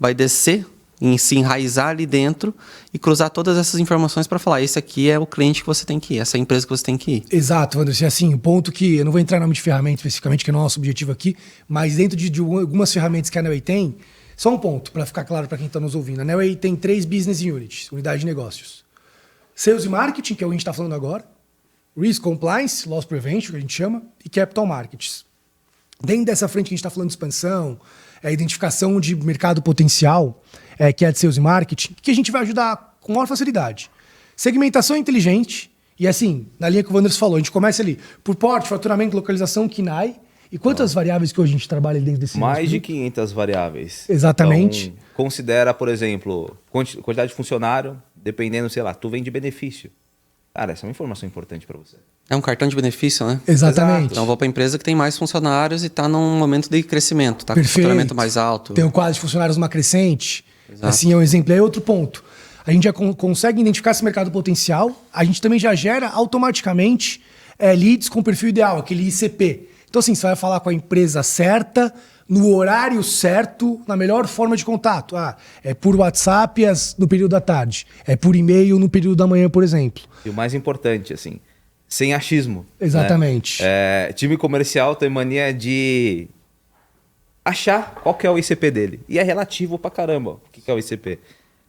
vai descer, se enraizar ali dentro e cruzar todas essas informações para falar, esse aqui é o cliente que você tem que ir, essa é a empresa que você tem que ir. Exato, Anderson. Assim, o ponto que... Eu não vou entrar em nome de ferramenta especificamente, que é o nosso objetivo aqui, mas dentro de algumas ferramentas que a Nelway tem, só um ponto, para ficar claro para quem está nos ouvindo. A Nelway tem 3 business units, unidade de negócios. Sales e Marketing, que é o que a gente está falando agora. Risk Compliance, Loss Prevention, que a gente chama. E Capital Markets. Dentro dessa frente que a gente está falando de expansão, identificação de mercado potencial, que é de sales e marketing, que a gente vai ajudar com maior facilidade. Segmentação inteligente, e assim, na linha que o Wanderson falou, a gente começa ali por porte, faturamento, localização, KINAI. E quantas variáveis que hoje a gente trabalha dentro desse Mais de 500 variáveis. Exatamente. Então, considera, por exemplo, quantidade de funcionário, dependendo, sei lá, tu vende benefício. Cara, essa é uma informação importante para você. É um cartão de benefício, né? Exatamente. Então eu vou para a empresa que tem mais funcionários e está num momento de crescimento, está com faturamento mais alto. Tem o quadro de funcionários numa crescente. Exato. Assim, é um exemplo. Aí outro ponto. A gente já consegue identificar esse mercado potencial, a gente também já gera automaticamente leads com perfil ideal, aquele ICP. Então assim, você vai falar com a empresa certa, no horário certo, na melhor forma de contato. É por WhatsApp no período da tarde. É por e-mail no período da manhã, por exemplo. E o mais importante, assim, sem achismo. Exatamente. Né? Time comercial tem mania de achar qual que é o ICP dele. E é relativo pra caramba o que é o ICP.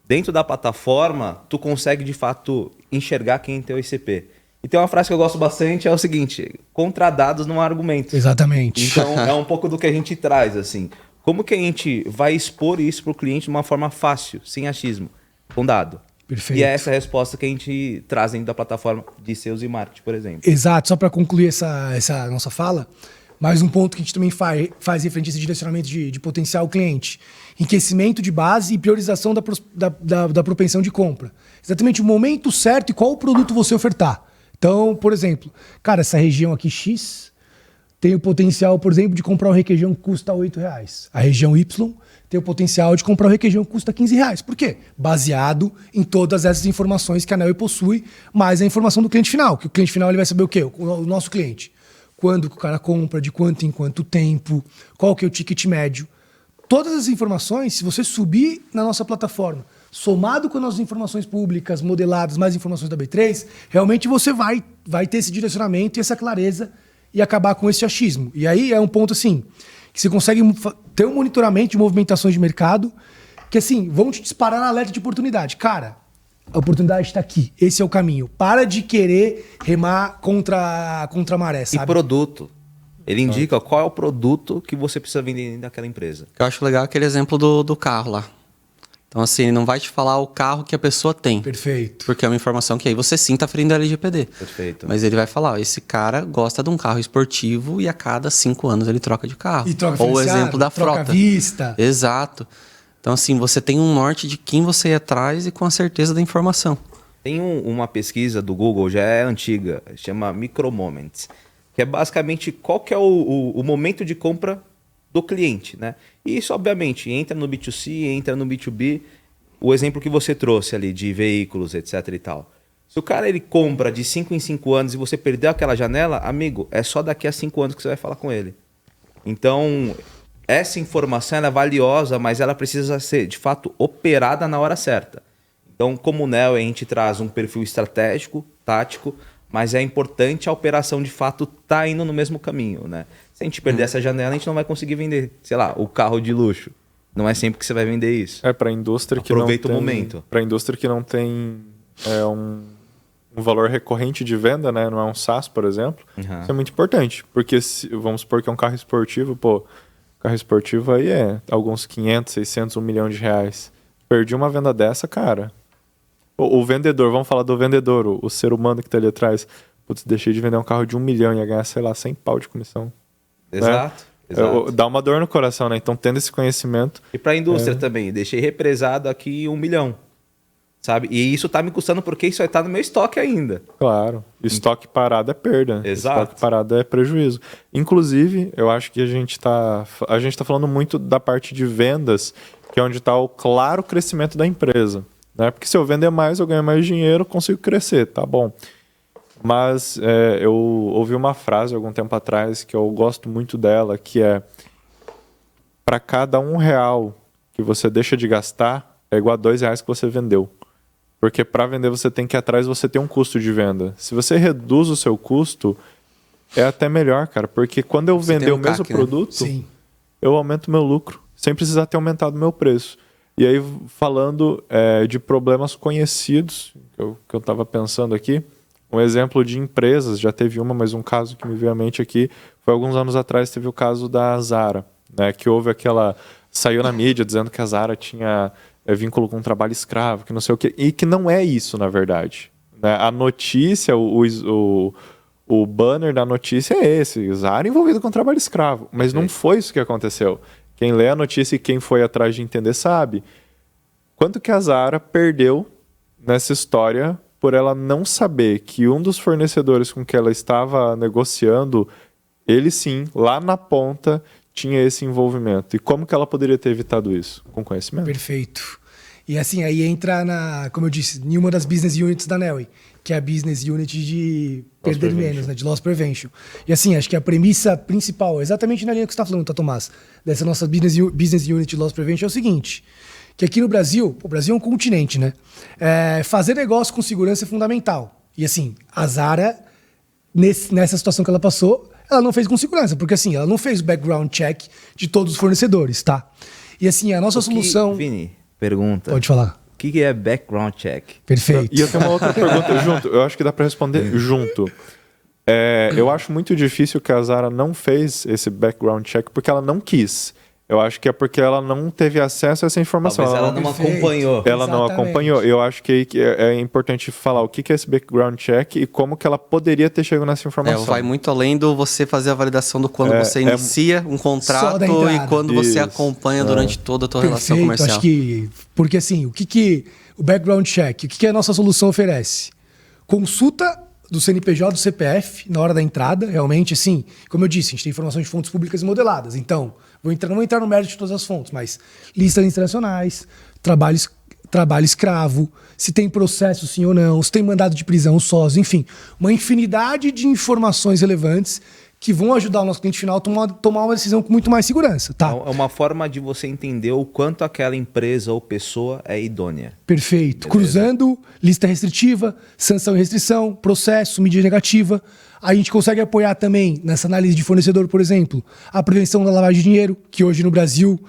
Dentro da plataforma, tu consegue, de fato, enxergar quem tem o ICP. E tem uma frase que eu gosto bastante, é o seguinte: contra dados não há argumento. Exatamente. Então, é um pouco do que a gente traz, assim. Como que a gente vai expor isso para o cliente de uma forma fácil, sem achismo, com dado? Perfeito. E é essa a resposta que a gente traz dentro da plataforma de sales e marketing, por exemplo. Exato. Só para concluir essa nossa fala, mais um ponto que a gente também faz referente a esse direcionamento de potencial cliente. Enriquecimento de base e priorização da propensão de compra. Exatamente o momento certo e qual o produto você ofertar. Então, por exemplo, cara, essa região aqui X tem o potencial, por exemplo, de comprar um requeijão que custa R$8. A região Y tem o potencial de comprar um requeijão que custa R$15. Por quê? Baseado em todas essas informações que a Neoway possui, mais a informação do cliente final. Que o cliente final ele vai saber o quê? O nosso cliente. Quando que o cara compra, de quanto em quanto tempo, qual que é o ticket médio. Todas as informações, se você subir na nossa plataforma, somado com as nossas informações públicas, modeladas, mais informações da B3, realmente você vai ter esse direcionamento e essa clareza e acabar com esse achismo. E aí é um ponto assim, que você consegue ter um monitoramento de movimentações de mercado que assim, vão te disparar na alerta de oportunidade. Cara, a oportunidade está aqui, esse é o caminho. Para de querer remar contra a maré, sabe? E produto. Ele indica qual é o produto que você precisa vender naquela empresa. Eu acho legal aquele exemplo do carro lá. Então, assim, ele não vai te falar o carro que a pessoa tem. Perfeito. Porque é uma informação que aí você sim está ferindo a LGPD. Perfeito. Mas ele vai falar, ó, esse cara gosta de um carro esportivo e a cada 5 anos ele troca de carro. E troca Ou o exemplo da frota. Troca vista. Exato. Então, assim, você tem um norte de quem você ir atrás e com a certeza da informação. Tem uma pesquisa do Google, já é antiga, chama Micromoments, que é basicamente qual que é o momento de compra do cliente, né? E isso, obviamente, entra no B2C, entra no B2B. O exemplo que você trouxe ali de veículos, etc e tal. Se o cara ele compra de 5 em 5 anos e você perdeu aquela janela, amigo, é só daqui a 5 anos que você vai falar com ele. Então, essa informação ela é valiosa, mas ela precisa ser, de fato, operada na hora certa. Então, como Neoway, a gente traz um perfil estratégico, tático, mas é importante a operação, de fato, tá indo no mesmo caminho, né? Se a gente perder essa janela, a gente não vai conseguir vender, sei lá, o carro de luxo. Não é sempre que você vai vender isso. Para a indústria que não Aproveita tem, o momento. Para a indústria que não tem um valor recorrente de venda, né? Não é um SaaS, por exemplo. Uhum. Isso é muito importante. Porque vamos supor que é um carro esportivo, carro esportivo aí é alguns 500, 600, 1 milhão de reais. Perdi uma venda dessa, cara. O vendedor, vamos falar do vendedor, o ser humano que está ali atrás. Putz, deixei de vender um carro de 1 milhão e ia ganhar, sei lá, 100 pau de comissão. Exato. Né? Exato. Dá uma dor no coração, né? Então, tendo esse conhecimento... E para a indústria também, deixei represado aqui 1 milhão, sabe? E isso tá me custando porque isso vai estar no meu estoque ainda. Claro. Estoque parado é perda. Exato. Estoque parado é prejuízo. Inclusive, eu acho que a gente tá falando muito da parte de vendas, que é onde está o claro crescimento da empresa. Né? Porque se eu vender mais, eu ganho mais dinheiro, consigo crescer, tá bom. Mas eu ouvi uma frase algum tempo atrás que eu gosto muito dela, que é: para cada R$1 que você deixa de gastar, é igual a R$2 que você vendeu. Porque para vender você tem que ir atrás, você tem um custo de venda. Se você reduz o seu custo, é até melhor, cara. Porque quando eu vender o mesmo produto, Sim. eu aumento meu lucro, sem precisar ter aumentado meu preço. E aí, falando de problemas conhecidos, que eu estava pensando aqui, um exemplo de empresas, já teve mas um caso que me veio à mente aqui, foi alguns anos atrás, teve o caso da Zara, né? Que houve aquela... Saiu na mídia dizendo que a Zara tinha vínculo com trabalho escravo, que não sei o quê. E que não é isso, na verdade. Né? A notícia, o banner da notícia é esse. Zara envolvido com trabalho escravo. Mas não foi isso que aconteceu. Quem lê a notícia e quem foi atrás de entender sabe. Quanto que a Zara perdeu nessa história por ela não saber que um dos fornecedores com que ela estava negociando, ele sim, lá na ponta, tinha esse envolvimento. E como que ela poderia ter evitado isso? Com conhecimento. Perfeito. E assim, aí entra como eu disse, em uma das business units da Nelway, que é a business unit de perder menos, né? De loss prevention. E assim, acho que a premissa principal, exatamente na linha que você está falando, tá, Tomás, dessa nossa business unit de loss prevention é o seguinte, que aqui no Brasil, o Brasil é um continente, né? Fazer negócio com segurança é fundamental. E assim, a Zara, nessa situação que ela passou, ela não fez com segurança, porque assim, ela não fez o background check de todos os fornecedores, tá? E assim, a nossa solução... Vini, pergunta. Pode falar. O que é background check? Perfeito. E eu tenho uma outra pergunta junto. Eu acho que dá para responder junto. Eu acho muito difícil que a Zara não fez esse background check porque ela não quis. Eu acho que é porque ela não teve acesso a essa informação. Talvez ela não acompanhou. Ela não acompanhou. Eu acho que é importante falar o que é esse background check e como que ela poderia ter chegado nessa informação. Vai muito além do você fazer a validação do quando você inicia um contrato e quando você acompanha durante toda a tua relação comercial. Acho que, porque assim, o background check, o que a nossa solução oferece? Consulta do CNPJ, do CPF, na hora da entrada, realmente, assim, como eu disse, a gente tem informação de fontes públicas e modeladas, então, não vou entrar no mérito de todas as fontes, mas listas internacionais, trabalho escravo, se tem processo sim ou não, se tem mandado de prisão, sós, enfim, uma infinidade de informações relevantes que vão ajudar o nosso cliente final a tomar uma decisão com muito mais segurança, tá? É uma forma de você entender o quanto aquela empresa ou pessoa é idônea. Perfeito. Beleza. Cruzando lista restritiva, sanção e restrição, processo, mídia negativa. A gente consegue apoiar também, nessa análise de fornecedor, por exemplo, a prevenção da lavagem de dinheiro, que hoje no Brasil...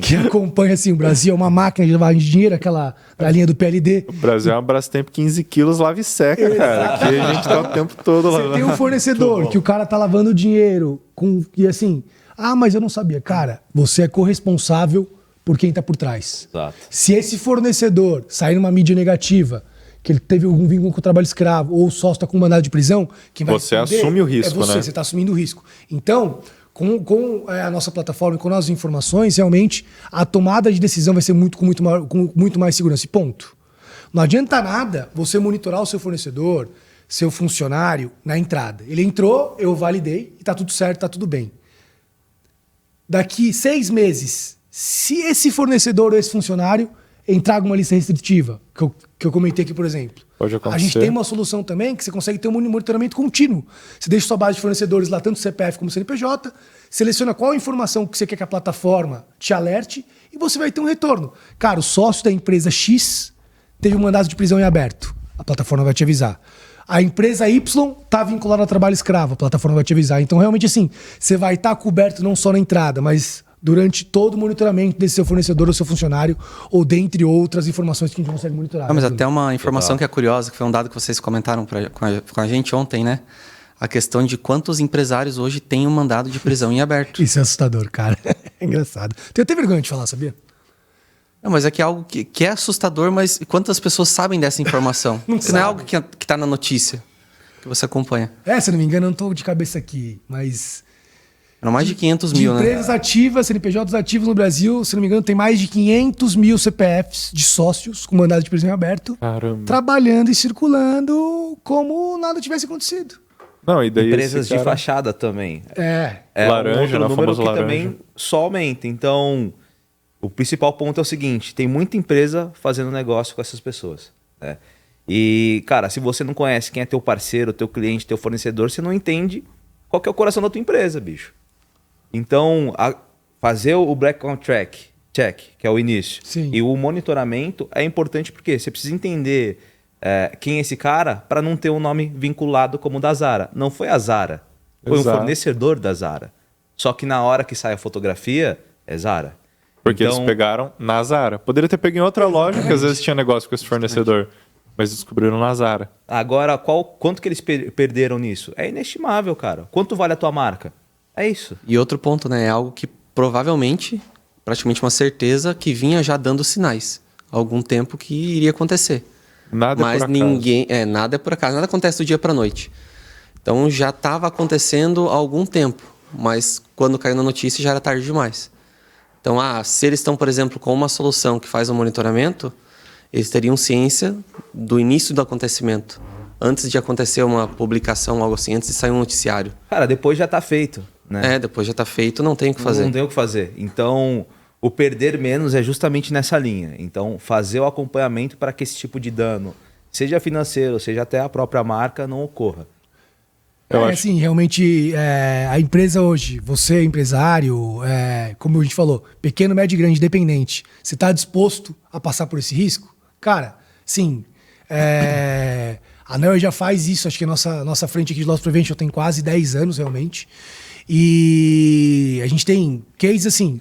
que acompanha, assim, o Brasil é uma máquina de lavagem de dinheiro, aquela da linha do PLD. O Brasil é um Brastemp 15 quilos, lave e seca, cara. Aqui a gente tá o tempo todo lá. Você tem um fornecedor que o cara tá lavando dinheiro e assim, mas eu não sabia. Cara, você é corresponsável por quem tá por trás. Exato. Se esse fornecedor sair numa mídia negativa, que ele teve algum vínculo com o trabalho escravo ou o sócio tá com mandado de prisão, quem vai você assume o risco, né? Você tá assumindo o risco. Então... Com a nossa plataforma e com as informações, realmente, a tomada de decisão vai ser com muito mais segurança. E ponto. Não adianta nada você monitorar o seu fornecedor, seu funcionário, na entrada. Ele entrou, eu validei, e está tudo certo, está tudo bem. Daqui 6 meses, se esse fornecedor ou esse funcionário entrar com uma lista restritiva, que eu comentei aqui, por exemplo, pode acontecer. A gente tem uma solução também que você consegue ter um monitoramento contínuo. Você deixa sua base de fornecedores lá, tanto CPF como CNPJ, seleciona qual informação que você quer que a plataforma te alerte e você vai ter um retorno. Cara, o sócio da empresa X teve um mandado de prisão em aberto. A plataforma vai te avisar. A empresa Y está vinculada ao trabalho escravo. A plataforma vai te avisar. Então, realmente, assim, você vai estar coberto não só na entrada, mas durante todo o monitoramento desse seu fornecedor ou seu funcionário, ou dentre outras informações que a gente consegue monitorar. Mas até uma informação que é curiosa, que foi um dado que vocês comentaram com a gente ontem, né? A questão de quantos empresários hoje têm um mandado de prisão em aberto. Isso é assustador, cara. É engraçado. Tenho até vergonha de falar, sabia? Não, mas é que é algo que é assustador, mas quantas pessoas sabem dessa informação? Não é algo que está na notícia, que você acompanha. Se não me engano, eu não estou de cabeça aqui, mas... Eram mais de 500 mil, né? Empresas ativas, CNPJs ativos no Brasil, se não me engano, tem mais de 500 mil CPFs de sócios com mandado de prisão em aberto. Caramba. Trabalhando e circulando como nada tivesse acontecido. Não, e daí empresas de fachada também. Laranja, um número que laranja. também só aumenta. Então, o principal ponto é o seguinte, tem muita empresa fazendo negócio com essas pessoas, né? E, cara, se você não conhece quem é teu parceiro, teu cliente, teu fornecedor, você não entende qual que é o coração da tua empresa, bicho. Então, fazer o background check, que é o início, Sim. E o monitoramento é importante porque você precisa entender quem é esse cara para não ter um nome vinculado como o da Zara. Não foi a Zara, foi Exato. um fornecedor da Zara. Só que na hora que sai a fotografia, é Zara. Porque eles pegaram na Zara. Poderia ter pego em outra loja, que às vezes tinha negócio com esse fornecedor. Mas descobriram na Zara. Agora, quanto que eles perderam nisso? É inestimável, cara. Quanto vale a tua marca? É isso. E outro ponto, né? É algo que provavelmente, praticamente uma certeza, que vinha já dando sinais. Há algum tempo que iria acontecer. Nada Mas é por acaso. nada é por acaso, nada acontece do dia para a noite. Então já estava acontecendo há algum tempo, mas quando caiu na notícia já era tarde demais. Então, se eles estão, por exemplo, com uma solução que faz o monitoramento, eles teriam ciência do início do acontecimento, antes de acontecer uma publicação, algo assim, antes de sair um noticiário. Cara, depois já tá feito, né? Depois já está feito, não tem o que fazer. Não tem o que fazer. Então, o perder menos é justamente nessa linha. Então, fazer o acompanhamento para que esse tipo de dano, seja financeiro, seja até a própria marca, não ocorra. Assim, realmente, a empresa hoje, você empresário, como a gente falou, pequeno, médio e grande, independente, você está disposto a passar por esse risco? Cara, sim. A Neue já faz isso, acho que a nossa frente aqui de Loss Prevention tem quase 10 anos, realmente. E a gente tem cases assim.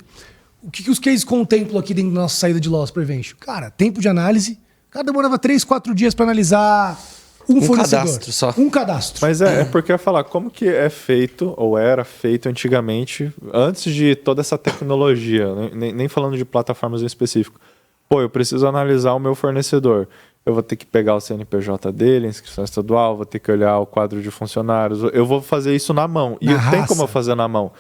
O que os cases contemplam aqui dentro da nossa saída de Loss Prevention? Cara, tempo de análise. Cara, demorava 3, 4 dias para analisar um fornecedor. Cadastro só. Um cadastro. Mas é porque eu ia falar, como que é feito, ou era feito antigamente, antes de toda essa tecnologia, nem falando de plataformas em específico. Pô, eu preciso analisar o meu fornecedor. Eu vou ter que pegar o CNPJ dele, a inscrição estadual, vou ter que olhar o quadro de funcionários. Eu vou fazer isso na mão. E tem como eu fazer na mão.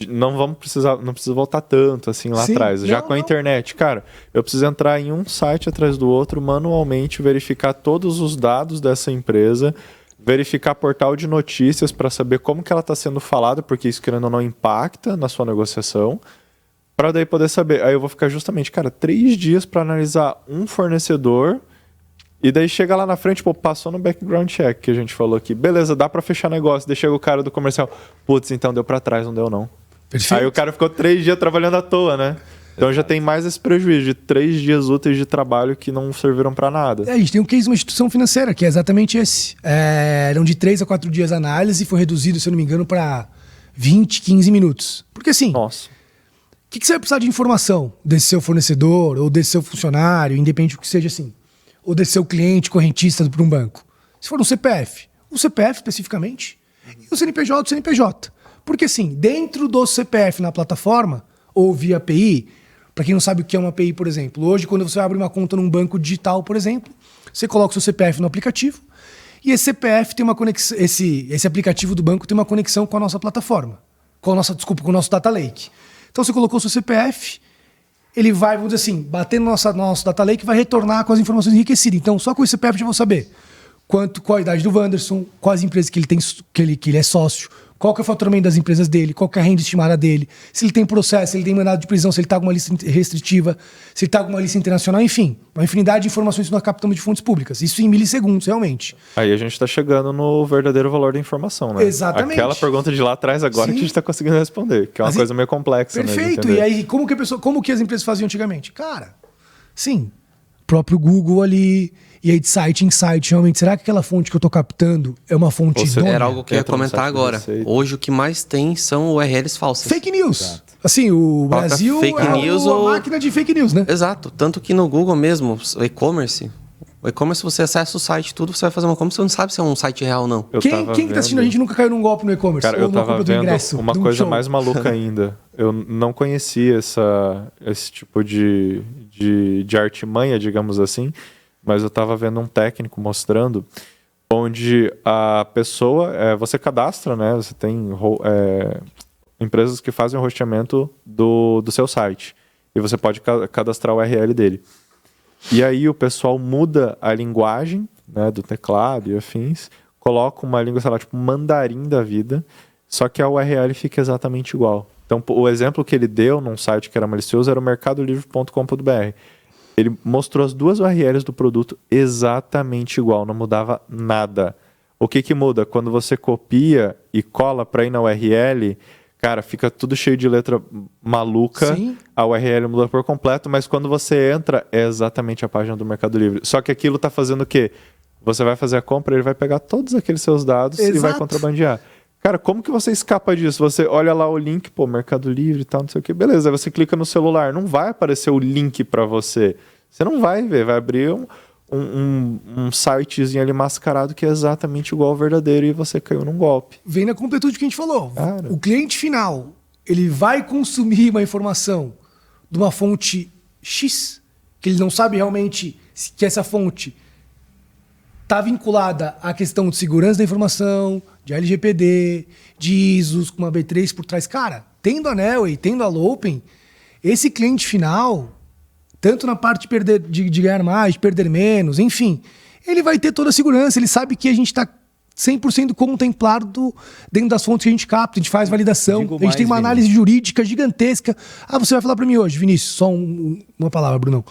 Não precisa voltar tanto assim lá atrás. Já com a internet, cara, eu preciso entrar em um site atrás do outro, manualmente, verificar todos os dados dessa empresa, verificar portal de notícias para saber como que ela está sendo falada, porque isso, querendo ou não, impacta na sua negociação, para daí poder saber. Aí eu vou ficar justamente, cara, 3 dias para analisar um fornecedor, e daí chega lá na frente, pô, passou no background check que a gente falou aqui. Beleza, dá para fechar negócio. Daí chega o cara do comercial, putz, então deu para trás, não deu não. Perfeito. Aí o cara ficou 3 dias trabalhando à toa, né? Então já tem mais esse prejuízo de 3 dias úteis de trabalho que não serviram para nada. A gente tem um case de uma instituição financeira, que é exatamente esse. Eram de 3 a 4 dias a análise e foi reduzido, se eu não me engano, para 20, 15 minutos. Porque assim, Nossa. o que você vai precisar de informação desse seu fornecedor ou desse seu funcionário, independente do que seja assim, ou desse seu cliente correntista para um banco? Se for um CPF, o CPF especificamente, e o CNPJ, o CNPJ. Porque assim, dentro do CPF na plataforma, ou via API, para quem não sabe o que é uma API, por exemplo, hoje quando você abre uma conta num banco digital, por exemplo, você coloca o seu CPF no aplicativo, e esse CPF tem uma conexão, esse aplicativo do banco tem uma conexão com a nossa plataforma, com o nosso Data Lake. Então você colocou o seu CPF, ele vai, vamos dizer assim, bater no nosso Data Lake e vai retornar com as informações enriquecidas. Então só com esse CPF eu já vou saber qual a idade do Wanderson, quais empresas que ele tem, que ele é sócio, qual que é o faturamento das empresas dele, qual que é a renda estimada dele, se ele tem processo, se ele tem mandado de prisão, se ele está com uma lista restritiva, se ele está com uma lista internacional, enfim, uma infinidade de informações que nós captamos de fontes públicas. Isso em milissegundos, realmente. Aí a gente está chegando no verdadeiro valor da informação, né? Exatamente. Aquela pergunta de lá atrás agora que a gente está conseguindo responder, que é uma coisa meio complexa. Perfeito. Né, e aí, como que as empresas faziam antigamente? Cara, sim, próprio Google ali, e aí de site em site, realmente, será que aquela fonte que eu estou captando é uma fonte idônea? Era algo que eu ia comentar agora. Hoje o que mais tem são URLs falsas. Fake news. Exato. Assim, o Brasil fake é news uma máquina de fake news, né? Exato. Tanto que no Google mesmo, o e-commerce, você acessa o site, tudo, você vai fazer uma compra, você não sabe se é um site real ou não. Quem que tá assistindo a gente nunca caiu num golpe no e-commerce? Cara, eu tava vendo uma coisa mais maluca ainda. Eu não conhecia esse tipo de artimanha, digamos assim, mas eu tava vendo um técnico mostrando onde a pessoa, você cadastra, né? Você tem empresas que fazem o rosteamento do seu site e você pode cadastrar o URL dele. E aí o pessoal muda a linguagem, né, do teclado e afins, coloca uma língua, sei lá, tipo mandarim da vida, só que a URL fica exatamente igual. Então, o exemplo que ele deu num site que era malicioso era o mercadolivre.com.br. Ele mostrou as 2 URLs do produto exatamente igual, não mudava nada. O que muda? Quando você copia e cola para ir na URL, cara, fica tudo cheio de letra maluca. Sim. A URL muda por completo, mas quando você entra, é exatamente a página do Mercado Livre. Só que aquilo está fazendo o quê? Você vai fazer a compra, ele vai pegar todos aqueles seus dados e vai contrabandear. Cara, como que você escapa disso? Você olha lá o link, Mercado Livre e tal, não sei o que. Beleza, aí você clica no celular, não vai aparecer o link para você. Você não vai ver, vai abrir um sitezinho ali mascarado que é exatamente igual ao verdadeiro e você caiu num golpe. Vem na completude que a gente falou. Cara. O cliente final, ele vai consumir uma informação de uma fonte X, que ele não sabe realmente que essa fonte está vinculada à questão de segurança da informação, de LGPD, de ISOs, com uma B3 por trás. Cara, tendo a Nelway, tendo a Lopen, esse cliente final, tanto na parte de ganhar mais, de perder menos, enfim, ele vai ter toda a segurança, ele sabe que a gente está 100% contemplado dentro das fontes que a gente capta, a gente faz validação, a gente tem uma análise jurídica gigantesca. Você vai falar para mim hoje, Vinícius, só uma palavra, Brunão.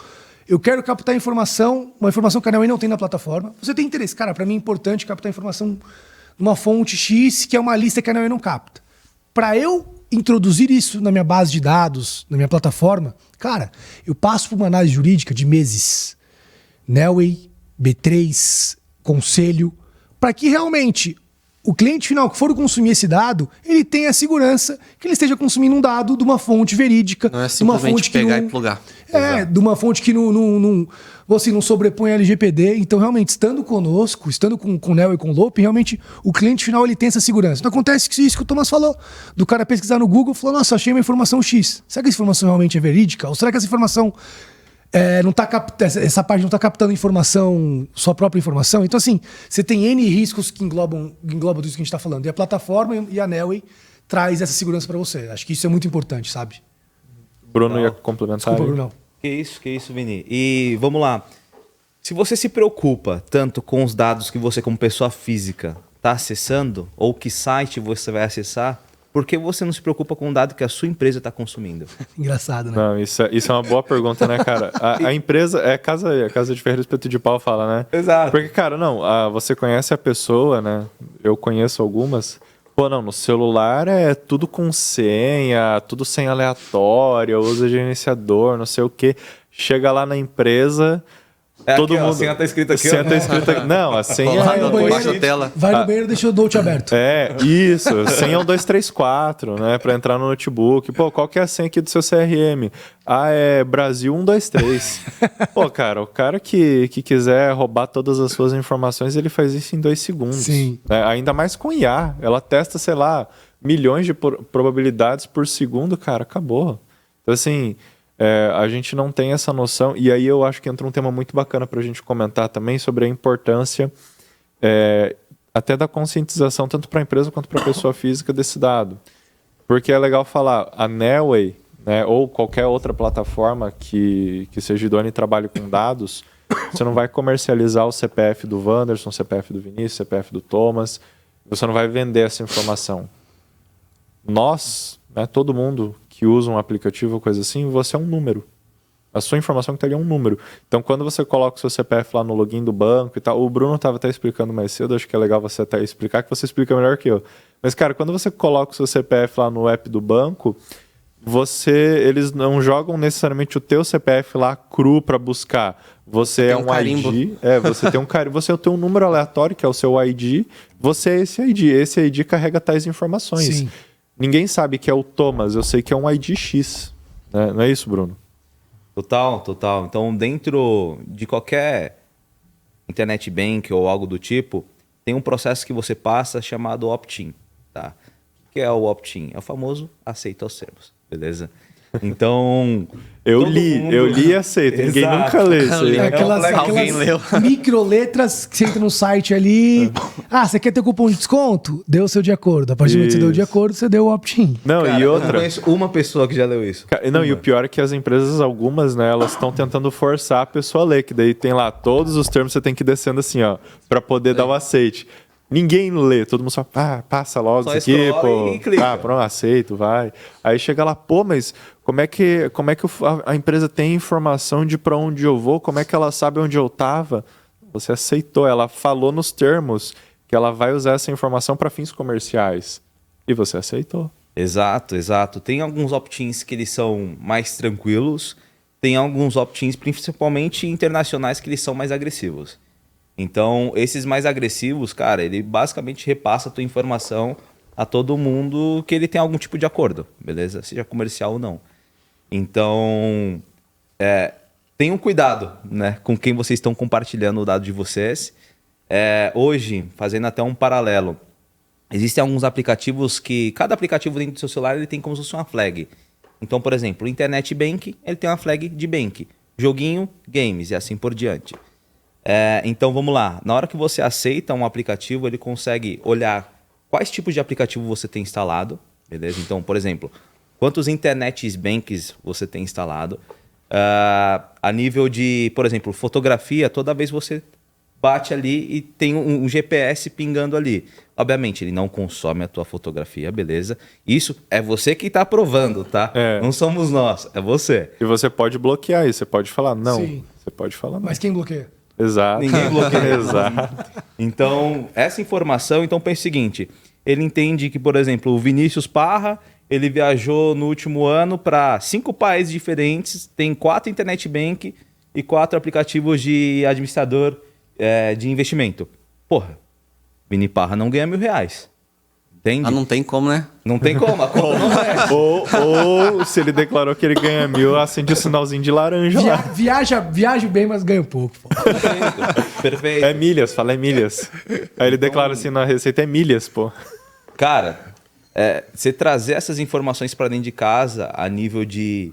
Eu quero captar informação, uma informação que a Nelway não tem na plataforma. Você tem interesse? Cara, para mim é importante captar informação numa fonte X, que é uma lista que a Nelway não capta. Para eu introduzir isso na minha base de dados, na minha plataforma, cara, eu passo por uma análise jurídica de meses. Nelway, B3, conselho, para que realmente o cliente final que for consumir esse dado, ele tenha a segurança que ele esteja consumindo um dado de uma fonte verídica. Não é de uma simplesmente fonte que pegar não, e plugar. de uma fonte que não sobrepõe a LGPD. Então, realmente, estando conosco, estando com o Nelway e com o Lopen, realmente o cliente final ele tem essa segurança. Não acontece isso que o Thomas falou, do cara pesquisar no Google e falar, nossa, achei uma informação X. Será que essa informação realmente é verídica? Ou será que essa informação não tá essa parte não está captando informação, sua própria informação? Então, assim, você tem N riscos que englobam tudo isso que a gente está falando. E a plataforma e a Nelway traz essa segurança para você. Acho que isso é muito importante, sabe? Bruno ia complementar. Desculpa, Bruno. Que isso, Vini. E vamos lá. Se você se preocupa tanto com os dados que você, como pessoa física, está acessando, ou que site você vai acessar, por que você não se preocupa com o dado que a sua empresa está consumindo? Engraçado, né? Não, isso é uma boa pergunta, né, cara? A empresa é casa de ferreiro, espeto de pau, fala, né? Exato. Porque, cara, não, você conhece a pessoa, né? Eu conheço algumas. Pô, não, no celular é tudo com senha, tudo senha aleatória, usa gerenciador, não sei o quê. Chega lá na empresa, todo aqui, ó, mundo... a senha tá escrita aqui. Senha tá escrita aqui. Não, a senha Vai é... no banheiro, tela. Vai no banheiro e deixa o Note aberto. É, isso. Senha é 1234, né? Pra entrar no notebook. Pô, qual que é a senha aqui do seu CRM? Ah, é Brasil 123. Pô, cara, o cara que quiser roubar todas as suas informações, ele faz isso em 2 segundos. Sim. Ainda mais com IA. Ela testa, sei lá, milhões de probabilidades por segundo, cara, acabou. Então, assim... a gente não tem essa noção, e aí eu acho que entra um tema muito bacana para a gente comentar também sobre a importância até da conscientização, tanto para a empresa quanto para a pessoa física desse dado. Porque é legal falar, a Nelway, né, ou qualquer outra plataforma que seja idônea e trabalhe com dados, você não vai comercializar o CPF do Wanderson, o CPF do Vinícius, o CPF do Thomas, você não vai vender essa informação. Nós, né, todo mundo que usa um aplicativo ou coisa assim, você é um número. A sua informação que está ali é um número. Então, quando você coloca o seu CPF lá no login do banco e tal, o Bruno estava até explicando mais cedo, acho que é legal você até explicar, que você explica melhor que eu. Mas, cara, quando você coloca o seu CPF lá no app do banco, eles não jogam necessariamente o teu CPF lá cru para buscar. Você é um carimbo. ID, você tem um carimbo, você tem um número aleatório, que é o seu ID, você é esse ID. Esse ID carrega tais informações. Sim. Ninguém sabe que é o Thomas, eu sei que é um ID X. Né? Não é isso, Bruno? Total. Então, dentro de qualquer internet bank ou algo do tipo, tem um processo que você passa chamado opt-in. Tá? O que é o opt-in? É o famoso aceita os termos, beleza? Então... Eu li e aceito. Ninguém nunca lê isso aí. Alguém leu. Microletras que você entra no site ali. Você quer ter cupom de desconto? Deu o seu de acordo. A partir do momento que você deu o de acordo, você deu o opt-in. Não, Cara, e eu outra... conheço uma pessoa que já leu isso. Não, e o pior é que as empresas, algumas, né, elas estão tentando forçar a pessoa a ler, que daí tem lá todos os termos, você tem que ir descendo assim, ó, pra poder dar o aceite. Ninguém lê, todo mundo só passa logo Só isso aqui, pô. e clica. Pronto, aceito, vai. Aí chega lá, pô, mas como é que a empresa tem informação de pra onde eu vou? Como é que ela sabe onde eu tava? Você aceitou, ela falou nos termos que ela vai usar essa informação para fins comerciais. E você aceitou. Exato. Tem alguns opt-ins que eles são mais tranquilos, tem alguns opt-ins, principalmente internacionais, que eles são mais agressivos. Então, esses mais agressivos, cara, ele basicamente repassa a tua informação a todo mundo que ele tem algum tipo de acordo, beleza? Seja comercial ou não. Então, tenham cuidado, né, com quem vocês estão compartilhando o dado de vocês. Hoje, fazendo até um paralelo, existem alguns aplicativos que... Cada aplicativo dentro do seu celular ele tem como se fosse uma flag. Então, por exemplo, o Internet Bank, ele tem uma flag de bank. Joguinho, games e assim por diante. Então, vamos lá. Na hora que você aceita um aplicativo, ele consegue olhar quais tipos de aplicativo você tem instalado. Beleza? Então, por exemplo, quantos Internet Banks você tem instalado. A nível de, por exemplo, fotografia, toda vez você bate ali e tem um GPS pingando ali. Obviamente, ele não consome a tua fotografia, beleza? Isso é você que está aprovando, tá? Não somos nós, é você. E você pode bloquear isso, você pode falar não. Sim. Você pode falar não. Mas quem bloqueia? Exato. Ninguém bloqueia. Exato. Então, essa informação, então pensa o seguinte, ele entende que, por exemplo, o Vinícius Parra, ele viajou no último ano para 5 países diferentes, tem 4 Internet Bank e 4 aplicativos de administrador de investimento. Porra, Vini Parra não ganha R$1.000. Entende? Não tem como, né? Não tem como, a conta não é. ou se ele declarou que ele ganha 1.000, acende o sinalzinho de laranja lá. Viaja bem, mas ganha pouco. Pô. Perfeito. É milhas, fala é milhas. Aí ele declara assim na receita, é milhas, pô. Cara, você trazer essas informações para dentro de casa a nível de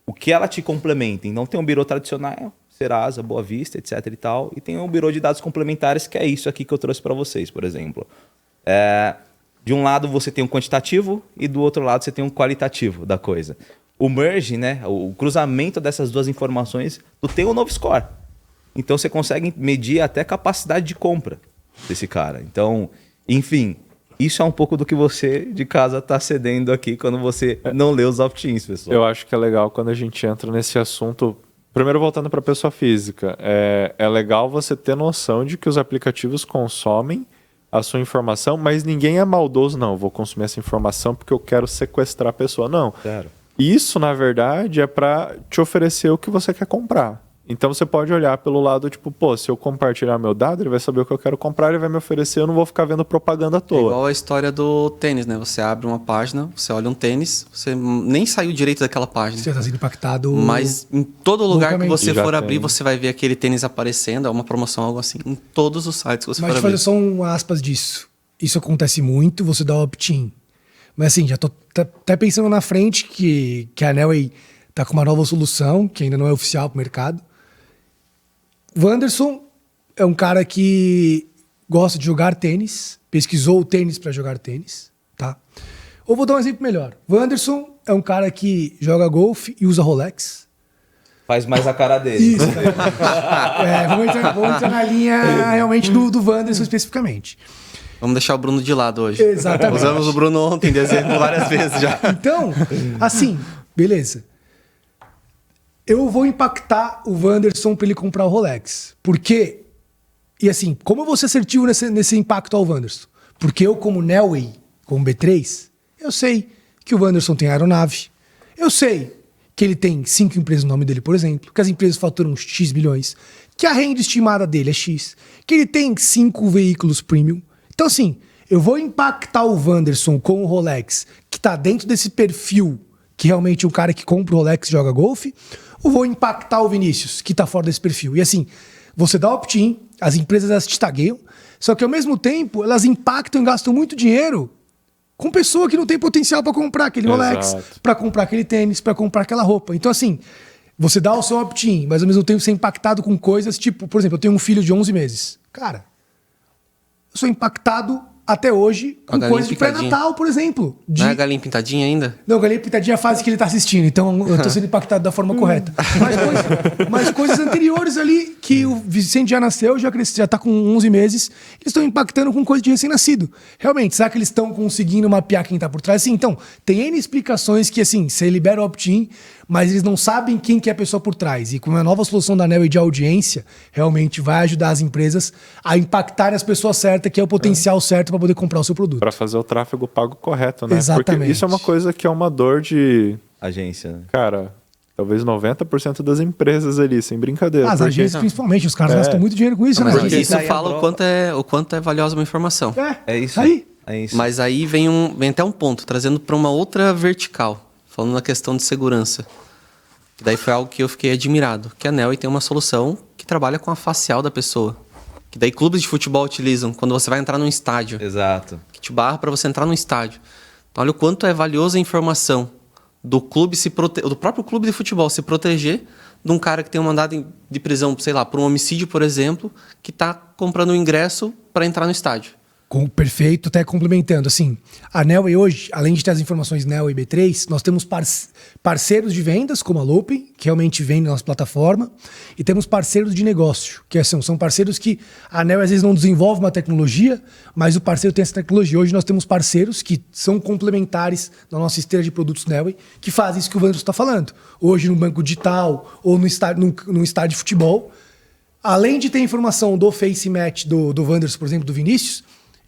o que ela te complementa. Então tem um birô tradicional, Serasa, Boa Vista, etc e tal, e tem um birô de dados complementares que é isso aqui que eu trouxe para vocês, por exemplo. De um lado você tem um quantitativo e do outro lado você tem um qualitativo da coisa. O merge, né, o cruzamento dessas duas informações, tu tem um novo score. Então você consegue medir até a capacidade de compra desse cara. Então, enfim, isso é um pouco do que você de casa está cedendo aqui quando você não lê os opt-ins, pessoal. Eu acho que é legal quando a gente entra nesse assunto. Primeiro, voltando para a pessoa física, é legal você ter noção de que os aplicativos consomem a sua informação, mas ninguém é maldoso, não. Eu vou consumir essa informação porque eu quero sequestrar a pessoa. Não. Claro. Isso, na verdade, é para te oferecer o que você quer comprar. Então você pode olhar pelo lado, tipo, pô, se eu compartilhar meu dado, ele vai saber o que eu quero comprar, ele vai me oferecer, eu não vou ficar vendo propaganda à toa. É igual a história do tênis, né? Você abre uma página, você olha um tênis, você nem saiu direito daquela página. Você está sendo impactado. Mas em todo lugar que você Já for tem. abrir, você vai ver aquele tênis aparecendo, é uma promoção, algo assim. Em todos os sites que você Mas for deixa eu abrir. fazer só um aspas disso. Isso acontece muito, você dá opt-in. Mas assim, já tô até pensando na frente que a Nelway tá com uma nova solução, que ainda não é oficial pro mercado. O Wanderson é um cara que gosta de jogar tênis, pesquisou o tênis para jogar tênis, tá? Ou vou dar um exemplo melhor. O Wanderson é um cara que joga golfe e usa Rolex. Faz mais a cara dele. Isso, vamos entrar na linha realmente do Wanderson especificamente. Vamos deixar o Bruno de lado hoje. Exatamente. Usamos o Bruno ontem de exemplo várias vezes já. Então, assim, beleza. Eu vou impactar o Wanderson para ele comprar o Rolex. Porque, e assim, como eu vou ser assertivo nesse impacto ao Wanderson? Porque eu, como Nelway, como B3, eu sei que o Wanderson tem aeronave. Eu sei que ele tem 5 empresas no nome dele, por exemplo, que as empresas faturam uns X milhões, que a renda estimada dele é X, que ele tem 5 veículos premium. Então, assim, eu vou impactar o Wanderson com o Rolex, que está dentro desse perfil, que realmente é um cara que compra o Rolex e joga golfe, ou vou impactar o Vinícius, que está fora desse perfil? E assim, você dá opt-in, as empresas elas te tagueiam, só que ao mesmo tempo elas impactam e gastam muito dinheiro com pessoa que não tem potencial para comprar aquele Rolex, para comprar aquele tênis, para comprar aquela roupa. Então, assim, você dá o seu opt-in, mas ao mesmo tempo você é impactado com coisas tipo, por exemplo, eu tenho um filho de 11 meses. Cara, eu sou impactado até hoje com coisas de pré-natal, por exemplo. Não é a galinha pintadinha ainda? Não, galinha pintadinha é a fase que ele tá assistindo, então eu tô sendo impactado da forma correta. Mas coisas anteriores ali, que o Vicente já nasceu, já tá com 11 meses, eles estão impactando com coisa de recém-nascido. Realmente, será que eles estão conseguindo mapear quem tá por trás? Sim, então, tem N explicações que, assim, você libera o opt-in, mas eles não sabem quem que é a pessoa por trás. E com a nova solução da Nelway de audiência, realmente vai ajudar as empresas a impactarem as pessoas certas, que é o potencial certo para poder comprar o seu produto. Para fazer o tráfego pago correto, né? Exatamente. Porque isso é uma coisa que é uma dor de... Agência, né? Cara, talvez 90% das empresas ali, sem brincadeira. As agências, principalmente, os caras gastam muito dinheiro com isso, né? Porque isso Daí a fala o quanto é valiosa uma informação. É isso. Aí. É isso. Mas aí vem até um ponto, trazendo para uma outra vertical, falando na questão de segurança. Daí foi algo que eu fiquei admirado, que a Neoway tem uma solução que trabalha com a facial da pessoa. Que daí clubes de futebol utilizam quando você vai entrar num estádio. Exato. Que te barra para você entrar num estádio. Então, olha o quanto é valiosa a informação do clube do próprio clube de futebol se proteger de um cara que tem um mandado de prisão, sei lá, por um homicídio, por exemplo, que está comprando um ingresso para entrar no estádio. Perfeito, até complementando. Assim, a Neoway hoje, além de ter as informações Neoway B3, nós temos parceiros de vendas, como a Lopen, que realmente vende na nossa plataforma, e temos parceiros de negócio, que são parceiros que a Neoway às vezes não desenvolve uma tecnologia, mas o parceiro tem essa tecnologia. Hoje nós temos parceiros que são complementares na nossa esteira de produtos Neoway, que fazem isso que o Wanderson está falando. Hoje, no banco digital ou no estádio de futebol, além de ter informação do Face Match do Wanderson, por exemplo, do Vinícius,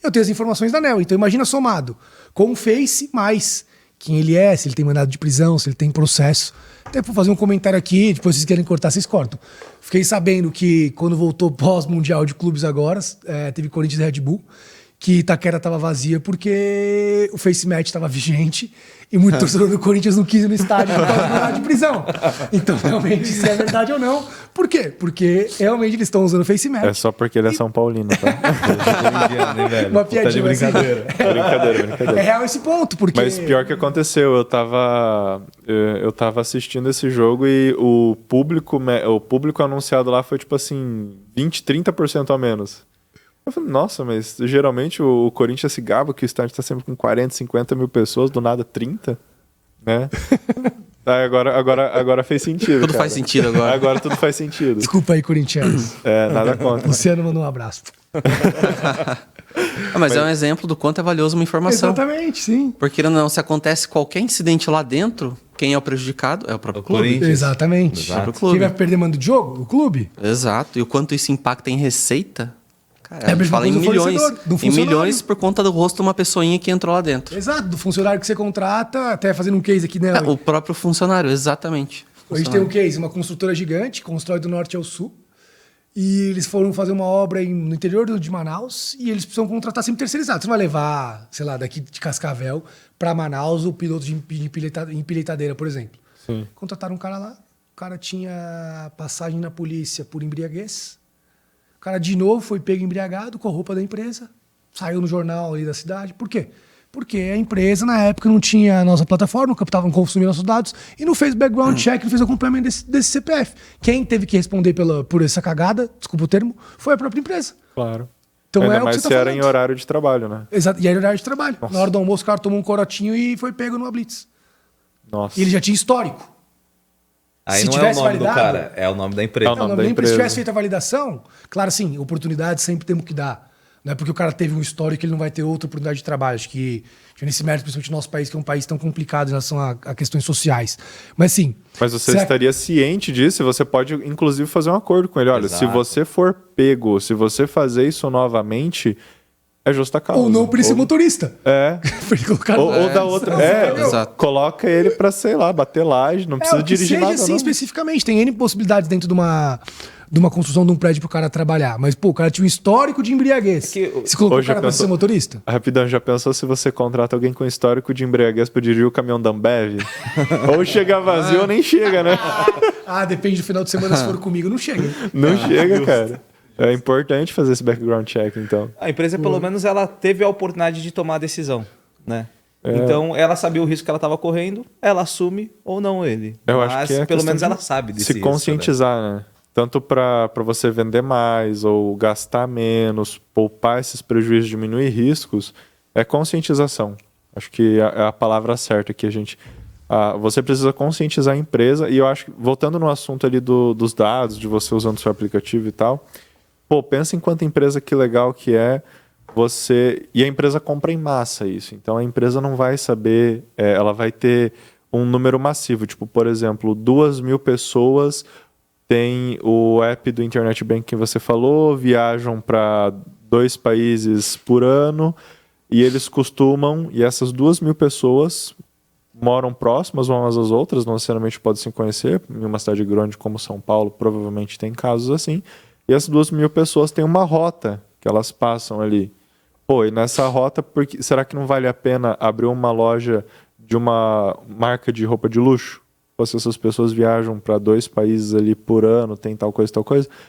eu tenho as informações da Neoway. Então imagina somado com o Face mais quem ele é, se ele tem mandado de prisão, se ele tem processo. Até vou fazer um comentário aqui, depois se vocês querem cortar, vocês cortam. Fiquei sabendo que quando voltou pós-mundial de clubes agora, teve Corinthians e Red Bull, que Itaquera estava vazia porque o Face Match estava vigente e muito torcedor do Corinthians não quis ir no estádio por causa do mandado de prisão. Então, realmente, se é verdade ou não. Por quê? Porque realmente eles estão usando o Face Match. É só porque ele é São Paulino, tá? Uma piadinha Tá de brincadeira. Brincadeira. É real esse ponto, porque... Mas pior que aconteceu, eu tava assistindo esse jogo e o público anunciado lá foi tipo assim, 20, 30% a menos. Eu falei, nossa, mas geralmente o Corinthians se gaba que o estádio tá sempre com 40, 50 mil pessoas, do nada 30, né? Agora fez sentido. Tudo faz sentido agora. Agora tudo faz sentido. Desculpa aí, corintianos. Nada contra. Luciano mandou um abraço. Mas é um exemplo do quanto é valioso uma informação. Exatamente, sim. Porque não, se acontece qualquer incidente lá dentro, quem é o prejudicado é o próprio clube. Corinthians. Exatamente. Exato. Quem vai perder mando de jogo? O clube. Exato. E o quanto isso impacta em receita? Cara, É a a gente mesma fala em coisa do milhões. fornecedor, do Em funcionário. milhões por conta do rosto de uma pessoinha que entrou lá dentro. Exato, do funcionário que você contrata, até fazendo um case aqui, né? O próprio funcionário, exatamente. A gente tem um case, uma construtora gigante, constrói do norte ao sul. E eles foram fazer uma obra no interior de Manaus e eles precisam contratar sempre terceirizado. Você não vai levar, sei lá, daqui de Cascavel para Manaus o piloto de empilheitadeira, por exemplo. Sim. Contrataram um cara lá, o cara tinha passagem na polícia por embriaguez. O cara, de novo, foi pego embriagado com a roupa da empresa, saiu no jornal ali da cidade. Por quê? Porque a empresa, na época, não tinha a nossa plataforma, estavam consumindo nossos dados e não fez background check, não fez o acompanhamento desse CPF. Quem teve que responder por essa cagada, desculpa o termo, foi a própria empresa. Claro. Então Ainda é o que mais você se tá era falando. em horário de trabalho, né? Exato. E aí, horário de trabalho. Nossa. Na hora do almoço, o cara tomou um corotinho e foi pego numa blitz. Nossa. E ele já tinha histórico. Aí Se não é o tivesse nome do validado- cara, é o nome da empresa. É o nome Não, da nem se empresa. tivesse feito a validação, claro, sim, oportunidade sempre temos que dar. Não é porque o cara teve um histórico que ele não vai ter outra oportunidade de trabalho. Acho que nesse mérito, principalmente no nosso país, que é um país tão complicado em relação a questões sociais. Mas sim. Mas você será- estaria ciente disso e você pode, inclusive, fazer um acordo com ele. Olha, se Exato. você for pego, se você fazer isso novamente, é justa causa. Ou não por esse motorista. É. Porque colocaram- Ou da outra. Exato. Coloca ele pra, sei lá, bater laje, não precisa o que dirigir seja nada. assim não. especificamente. Tem N possibilidades dentro de uma construção de um prédio pro cara trabalhar. Mas, pô, o cara tinha um histórico de embriaguez. É que Você colocou o hoje cara eu pra penso- ser motorista? Rapidão, já pensou se você contrata alguém com histórico de embriaguez pra dirigir o caminhão da Ambev? Ou chega vazio ou nem chega, né? Ah, depende do final de semana, se for comigo, não chega. Não chega, cara. É importante fazer esse background check, então. A empresa, pelo menos, ela teve a oportunidade de tomar a decisão, né? Então, ela sabia o risco que ela estava correndo, ela assume ou não ele. Eu Mas, acho que é pelo questão menos, de ela sabe desse se risco, conscientizar, né? Tanto para você vender mais ou gastar menos, poupar esses prejuízos, diminuir riscos, é conscientização. Acho que é a palavra certa que a gente... você precisa conscientizar a empresa e eu acho que, voltando no assunto ali dos dados, de você usando o seu aplicativo e tal, pô, pensa em quanta empresa que legal que é você... E a empresa compra em massa isso. Então, a empresa não vai saber... ela vai ter um número massivo. Tipo, por exemplo, 2.000 pessoas têm o app do Internet Bank que você falou, viajam para 2 países por ano e eles costumam... E essas 2.000 pessoas moram próximas umas às outras, não necessariamente podem se conhecer. Em uma cidade grande como São Paulo, provavelmente tem casos assim. E essas 2.000 pessoas têm uma rota que elas passam ali. Pô, e nessa rota, será que não vale a pena abrir uma loja de uma marca de roupa de luxo? Pô, se essas pessoas viajam para 2 países ali por ano, tem tal coisa,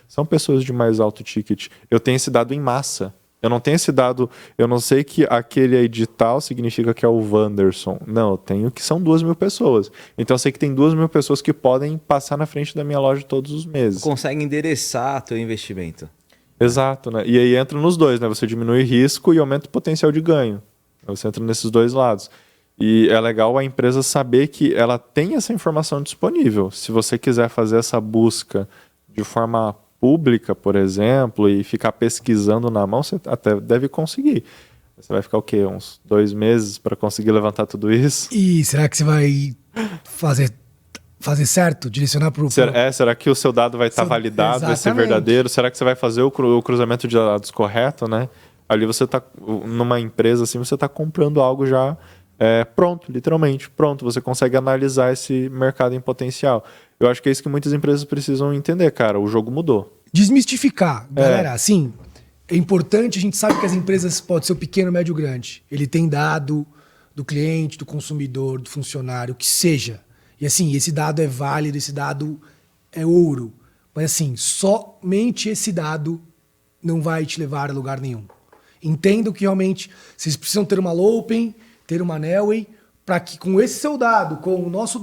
são pessoas de mais alto ticket. Eu tenho esse dado em massa. Eu não tenho esse dado, eu não sei que aquele aí de tal significa que é o Wanderson. Não, eu tenho que são 2.000 pessoas. Então eu sei que tem 2.000 pessoas que podem passar na frente da minha loja todos os meses. Consegue endereçar teu investimento. Exato, né? E aí entra nos dois, né? Você diminui risco e aumenta o potencial de ganho. Você entra nesses dois lados. E é legal a empresa saber que ela tem essa informação disponível. Se você quiser fazer essa busca de forma pública, por exemplo, e ficar pesquisando na mão, você até deve conseguir. Você vai ficar o quê? Uns 2 meses para conseguir levantar tudo isso? E será que você vai fazer certo? Direcionar para o... Será que o seu dado vai estar validado, vai ser verdadeiro? Será que você vai fazer o cruzamento de dados correto, né? Ali você está, numa empresa assim, você está comprando algo já pronto, literalmente, pronto. Você consegue analisar esse mercado em potencial. Eu acho que é isso que muitas empresas precisam entender, cara. O jogo mudou. Desmistificar, galera. Assim, é importante, a gente sabe que as empresas podem ser o pequeno, médio, grande. Ele tem dado do cliente, do consumidor, do funcionário, o que seja. E assim, esse dado é válido, esse dado é ouro. Mas assim, somente esse dado não vai te levar a lugar nenhum. Entendo que realmente vocês precisam ter uma Lopen, ter uma Nelway, para que com esse seu dado, com o nosso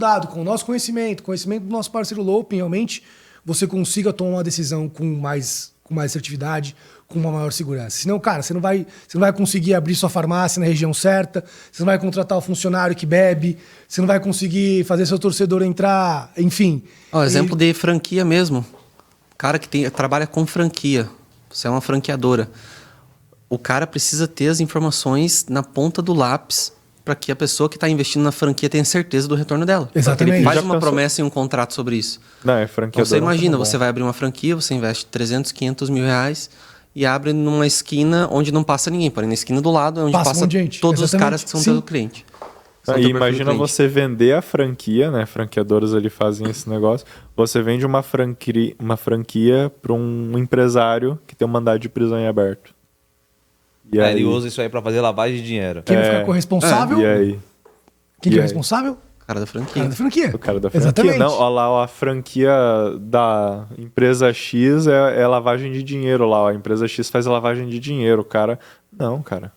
conhecimento do nosso parceiro Lopen, realmente você consiga tomar uma decisão com mais assertividade, com uma maior segurança. Senão, cara, você não vai conseguir abrir sua farmácia na região certa, você não vai contratar o funcionário que bebe, você não vai conseguir fazer seu torcedor entrar, enfim. Exemplo de franquia mesmo. O cara que trabalha com franquia, você é uma franqueadora. O cara precisa ter as informações na ponta do lápis para que a pessoa que está investindo na franquia tenha certeza do retorno dela. Exatamente. Ele faz uma promessa em um contrato sobre isso. Não, é franqueador. Então você imagina, você vai abrir uma franquia, você investe 300, 500 mil reais e abre numa esquina onde não passa ninguém, porém na esquina do lado, onde passa todos os caras que são teu cliente. E imagina você vender a franquia, né? Franqueadores ali fazem esse negócio. Você vende uma franquia para um empresário que tem um mandado de prisão em aberto. E aí ele usa isso aí para fazer lavagem de dinheiro. Quem vai ficar corresponsável? E aí? Quem é responsável? O cara da franquia. O cara da franquia. Exatamente. Não, olha lá, a franquia da empresa X é lavagem de dinheiro lá. A empresa X faz a lavagem de dinheiro. O cara... Não, cara.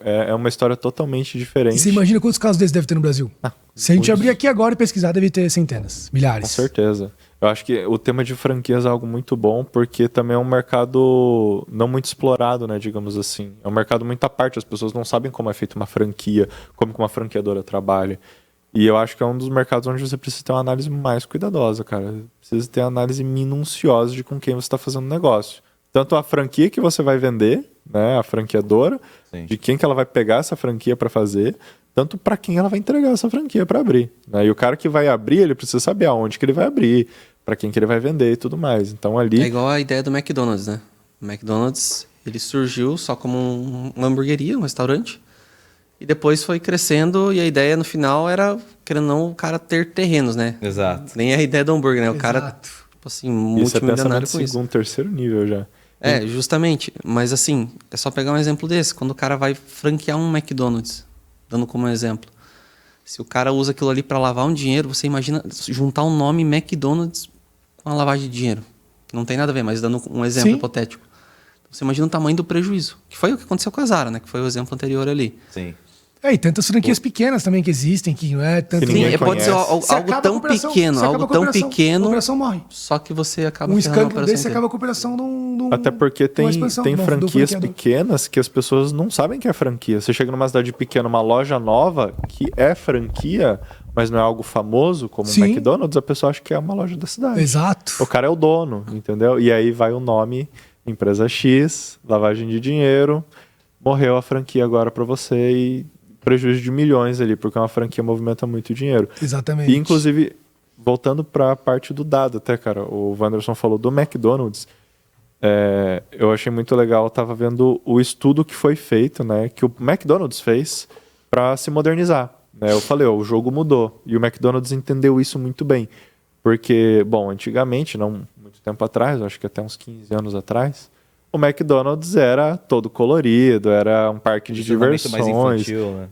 É uma história totalmente diferente. E você imagina quantos casos desses deve ter no Brasil? Se a gente abrir aqui agora e pesquisar, deve ter centenas, milhares. Com certeza. Eu acho que o tema de franquias é algo muito bom, porque também é um mercado não muito explorado, né, digamos assim. É um mercado muito à parte, as pessoas não sabem como é feita uma franquia, como que uma franqueadora trabalha. E eu acho que é um dos mercados onde você precisa ter uma análise mais cuidadosa, cara. Precisa ter uma análise minuciosa de com quem você está fazendo negócio. Tanto a franquia que você vai vender, né, a franqueadora, sim, de quem que ela vai pegar essa franquia para fazer, tanto para quem ela vai entregar essa franquia para abrir, né? E o cara que vai abrir, ele precisa saber aonde que ele vai abrir, para quem que ele vai vender e tudo mais. Então ali... É igual a ideia do McDonald's, né? O McDonald's, ele surgiu só como uma hamburgueria, um restaurante, e depois foi crescendo, e a ideia no final era, querendo ou não, o cara ter terrenos, né? Exato. Nem a ideia do hambúrguer, né? O cara, tipo assim, multimilionário com isso. Segundo, terceiro nível já. Justamente. Mas assim, é só pegar um exemplo desse. Quando o cara vai franquear um McDonald's, dando como exemplo. Se o cara usa aquilo ali para lavar um dinheiro, você imagina juntar um nome McDonald's com a lavagem de dinheiro. Não tem nada a ver, mas dando um exemplo hipotético. Você imagina o tamanho do prejuízo. Que foi o que aconteceu com a Zara, né? Que foi o exemplo anterior ali. Sim. E tantas franquias pequenas também que existem, que não é tanto... Sim, pode ser algo tão pequeno, a operação morre. Só que você acaba um escândalo desse acaba com a operação de um... Até porque tem franquias pequenas que as pessoas não sabem que é franquia. Você chega numa cidade pequena, uma loja nova que é franquia, mas não é algo famoso como o McDonald's, a pessoa acha que é uma loja da cidade. Exato. O cara é o dono, entendeu? E aí vai o nome, empresa X, lavagem de dinheiro, morreu a franquia agora para você e prejuízo de milhões ali, porque uma franquia movimenta muito dinheiro. Exatamente. E, inclusive, voltando para a parte do dado até, cara, o Wanderson falou do McDonald's, eu achei muito legal, eu estava vendo o estudo que foi feito, né, que o McDonald's fez para se modernizar. Né? Eu falei, o jogo mudou, e o McDonald's entendeu isso muito bem, porque, bom, antigamente, não muito tempo atrás, acho que até uns 15 anos atrás, o McDonald's era todo colorido, era um parque de diversões. Mais infantil, né?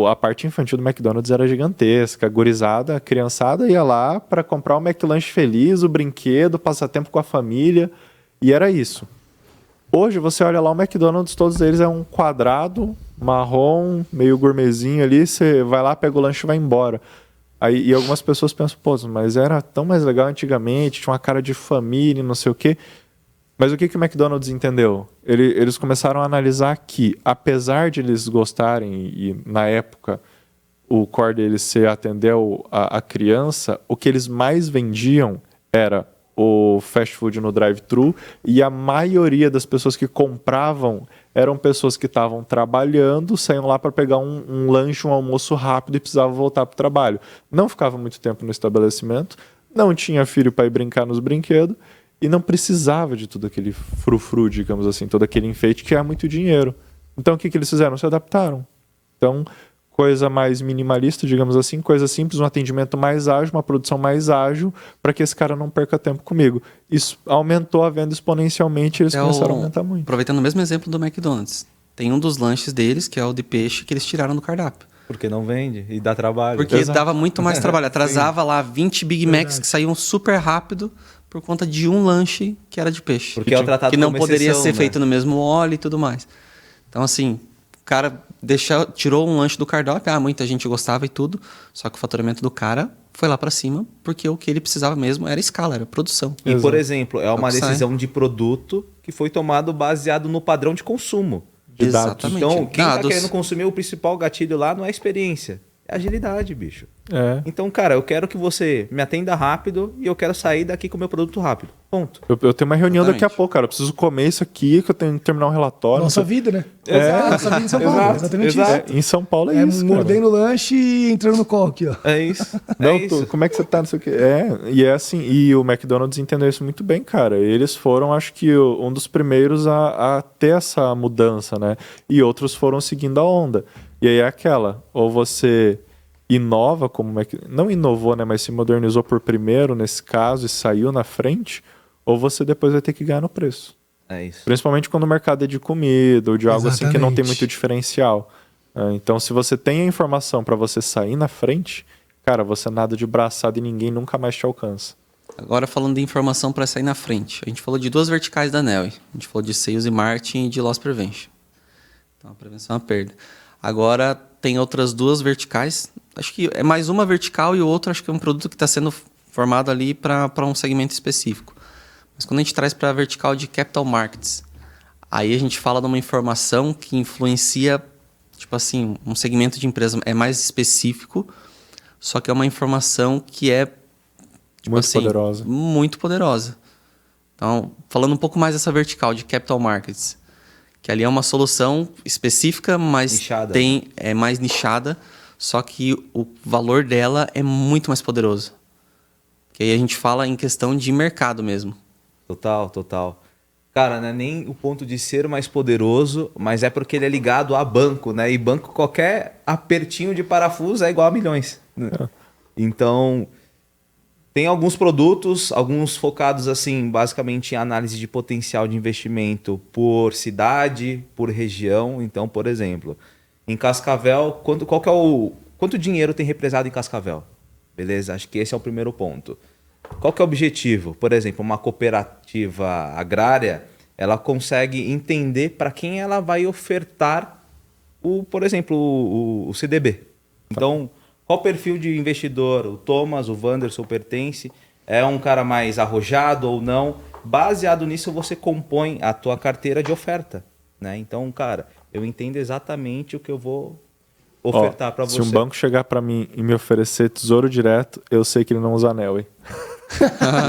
A parte infantil do McDonald's era gigantesca. A gurizada, a criançada ia lá para comprar o McLanche feliz, o brinquedo, passar tempo com a família, e era isso. Hoje você olha lá o McDonald's, todos eles é um quadrado, marrom, meio gourmetzinho ali, você vai lá, pega o lanche e vai embora. Aí, e algumas pessoas pensam, pô, mas era tão mais legal antigamente, tinha uma cara de família, não sei o quê. Mas o que o McDonald's entendeu? Eles começaram a analisar que, apesar de eles gostarem, e na época o core deles ser atender a criança, o que eles mais vendiam era o fast food no drive-thru, e a maioria das pessoas que compravam eram pessoas que estavam trabalhando, saíam lá para pegar um lanche, um almoço rápido e precisavam voltar para o trabalho. Não ficava muito tempo no estabelecimento, não tinha filho para ir brincar nos brinquedos e não precisava de todo aquele frufru, digamos assim, todo aquele enfeite que é muito dinheiro. Então o que eles fizeram? Se adaptaram. Então, coisa mais minimalista, digamos assim, coisa simples, um atendimento mais ágil, uma produção mais ágil, para que esse cara não perca tempo comigo. Isso aumentou a venda exponencialmente e eles começaram a aumentar muito. Aproveitando o mesmo exemplo do McDonald's, tem um dos lanches deles, que é o de peixe, que eles tiraram do cardápio. Porque não vende e dá trabalho. Porque dava muito mais trabalho. Atrasava lá 20 Big Macs que saíam super rápido por conta de um lanche que era de peixe. Porque é o tratado que não como poderia exceção, ser né? feito no mesmo óleo e tudo mais. Então, assim, o cara tirou um lanche do cardápio, muita gente gostava e tudo, só que o faturamento do cara foi lá para cima, porque o que ele precisava mesmo era escala, era produção. E, por exemplo, é uma que sai. decisão de produto que foi tomado baseado no padrão de consumo. De dados. Exatamente. Então, quem está Dados. querendo consumir, o principal gatilho lá não é a experiência, é a agilidade, bicho. É. Então, cara, eu quero que você me atenda rápido e eu quero sair daqui com o meu produto rápido. Ponto. Eu tenho uma reunião Exatamente. daqui a pouco, cara. Eu preciso comer isso aqui, que eu tenho que terminar um relatório. Nossa vida, né? Nossa vida em São Paulo. Exato, Exatamente exato. Em São Paulo é, isso. isso, Mordendo o lanche e entrando no colo aqui, ó. É isso. Não, é isso. como é que você tá, não sei o quê. E é assim, e o McDonald's entendeu isso muito bem, cara. Eles foram, acho que, um dos primeiros a ter essa mudança, né? E outros foram seguindo a onda. E aí é aquela, ou você inova, como não inovou, né? Mas se modernizou por primeiro, nesse caso, e saiu na frente, ou você depois vai ter que ganhar no preço. É isso. Principalmente quando o mercado é de comida ou de algo assim que não tem muito diferencial. Então, se você tem a informação para você sair na frente, cara, você nada de braçada e ninguém nunca mais te alcança. Agora falando de informação para sair na frente. A gente falou de duas verticais da Nelly. A gente falou de Sales e Marketing e de Loss Prevention. Então, a prevenção é a perda. Agora tem outras duas verticais. Acho que é mais uma vertical e o outro acho que é um produto que está sendo formado ali para um segmento específico. Mas quando a gente traz para a vertical de Capital Markets, aí a gente fala de uma informação que influencia, tipo assim, um segmento de empresa é mais específico, só que é uma informação que é tipo Muito assim, poderosa. muito poderosa. Então, falando um pouco mais dessa vertical de Capital Markets, que ali é uma solução específica, mas Nichada. é mais nichada, só que o valor dela é muito mais poderoso. Que aí a gente fala em questão de mercado mesmo. Total, total. Cara, não é nem o ponto de ser mais poderoso, mas é porque ele é ligado a banco, né? E banco, qualquer apertinho de parafuso é igual a milhões. Né? Então, tem alguns produtos, alguns focados assim, basicamente em análise de potencial de investimento por cidade, por região. Então, por exemplo, em Cascavel, quanto dinheiro tem represado em Cascavel? Beleza? Acho que esse é o primeiro ponto. Qual que é o objetivo? Por exemplo, uma cooperativa agrária, ela consegue entender para quem ela vai ofertar, por exemplo, o CDB. Então, qual o perfil de investidor? O Thomas, o Wanderson pertence? É um cara mais arrojado ou não? Baseado nisso, você compõe a tua carteira de oferta. Né? Então, cara, eu entendo exatamente o que eu vou ofertar para você. Se um banco chegar para mim e me oferecer tesouro direto, eu sei que ele não usa anel, hein?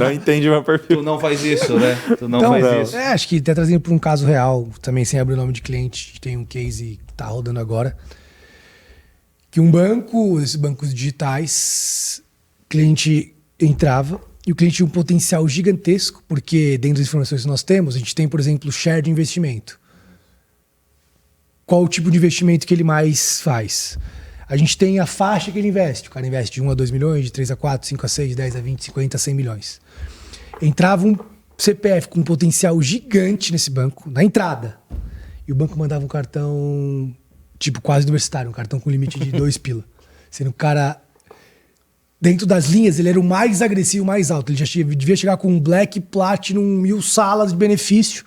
Não entende meu perfil. Tu não faz isso, né? Tu não Então, faz isso. acho que até trazendo para um caso real, também sem abrir o nome de cliente, tem um case que tá rodando agora, que um banco, esses bancos digitais, cliente entrava e o cliente tinha um potencial gigantesco, porque dentro das informações que nós temos, a gente tem, por exemplo, share de investimento. Qual o tipo de investimento que ele mais faz? A gente tem a faixa que ele investe. O cara investe de 1 a 2 milhões, de 3 a 4, 5 a 6, 10 a 20, 50 a 100 milhões. Entrava um CPF com um potencial gigante nesse banco, na entrada. E o banco mandava um cartão, tipo, quase universitário, um cartão com limite de 2 pila. Sendo o cara, dentro das linhas, ele era o mais agressivo, mais alto. Ele já devia chegar com um Black, Platinum, 1000 salas de benefício.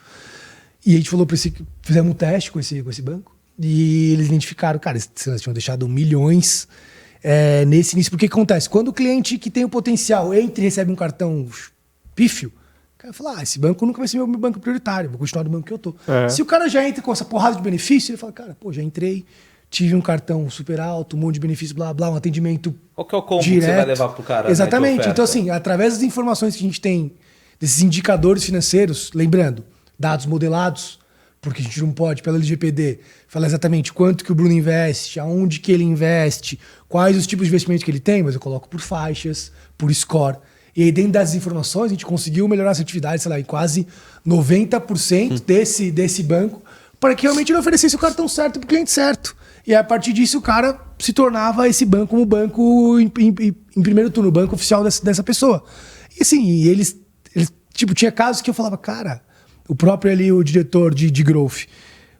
E a gente falou para esse, fizemos um teste com esse banco. E eles identificaram, cara, eles tinham deixado milhões nesse início. Porque o que acontece? Quando o cliente que tem o potencial entra e recebe um cartão pífio, o cara fala, esse banco nunca vai ser meu banco prioritário, vou continuar no banco que eu tô. Se o cara já entra com essa porrada de benefício, ele fala, cara, pô, já entrei, tive um cartão super alto, um monte de benefício, blá, blá, um atendimento Qual que é o combo direto. que você vai levar pro cara? Exatamente. Então, assim, através das informações que a gente tem, desses indicadores financeiros, lembrando, dados modelados, porque a gente não pode, pela LGPD, falar exatamente quanto que o Bruno investe, aonde que ele investe, quais os tipos de investimento que ele tem, mas eu coloco por faixas, por score. E aí, dentro dessas informações, a gente conseguiu melhorar essa atividade, sei lá, em quase 90% desse banco, para que realmente ele oferecesse o cartão certo para o cliente certo. E a partir disso, o cara se tornava esse banco como banco, em primeiro turno, o banco oficial dessa pessoa. E assim, eles tipo, tinha casos que eu falava, cara, o próprio ali, o diretor de growth,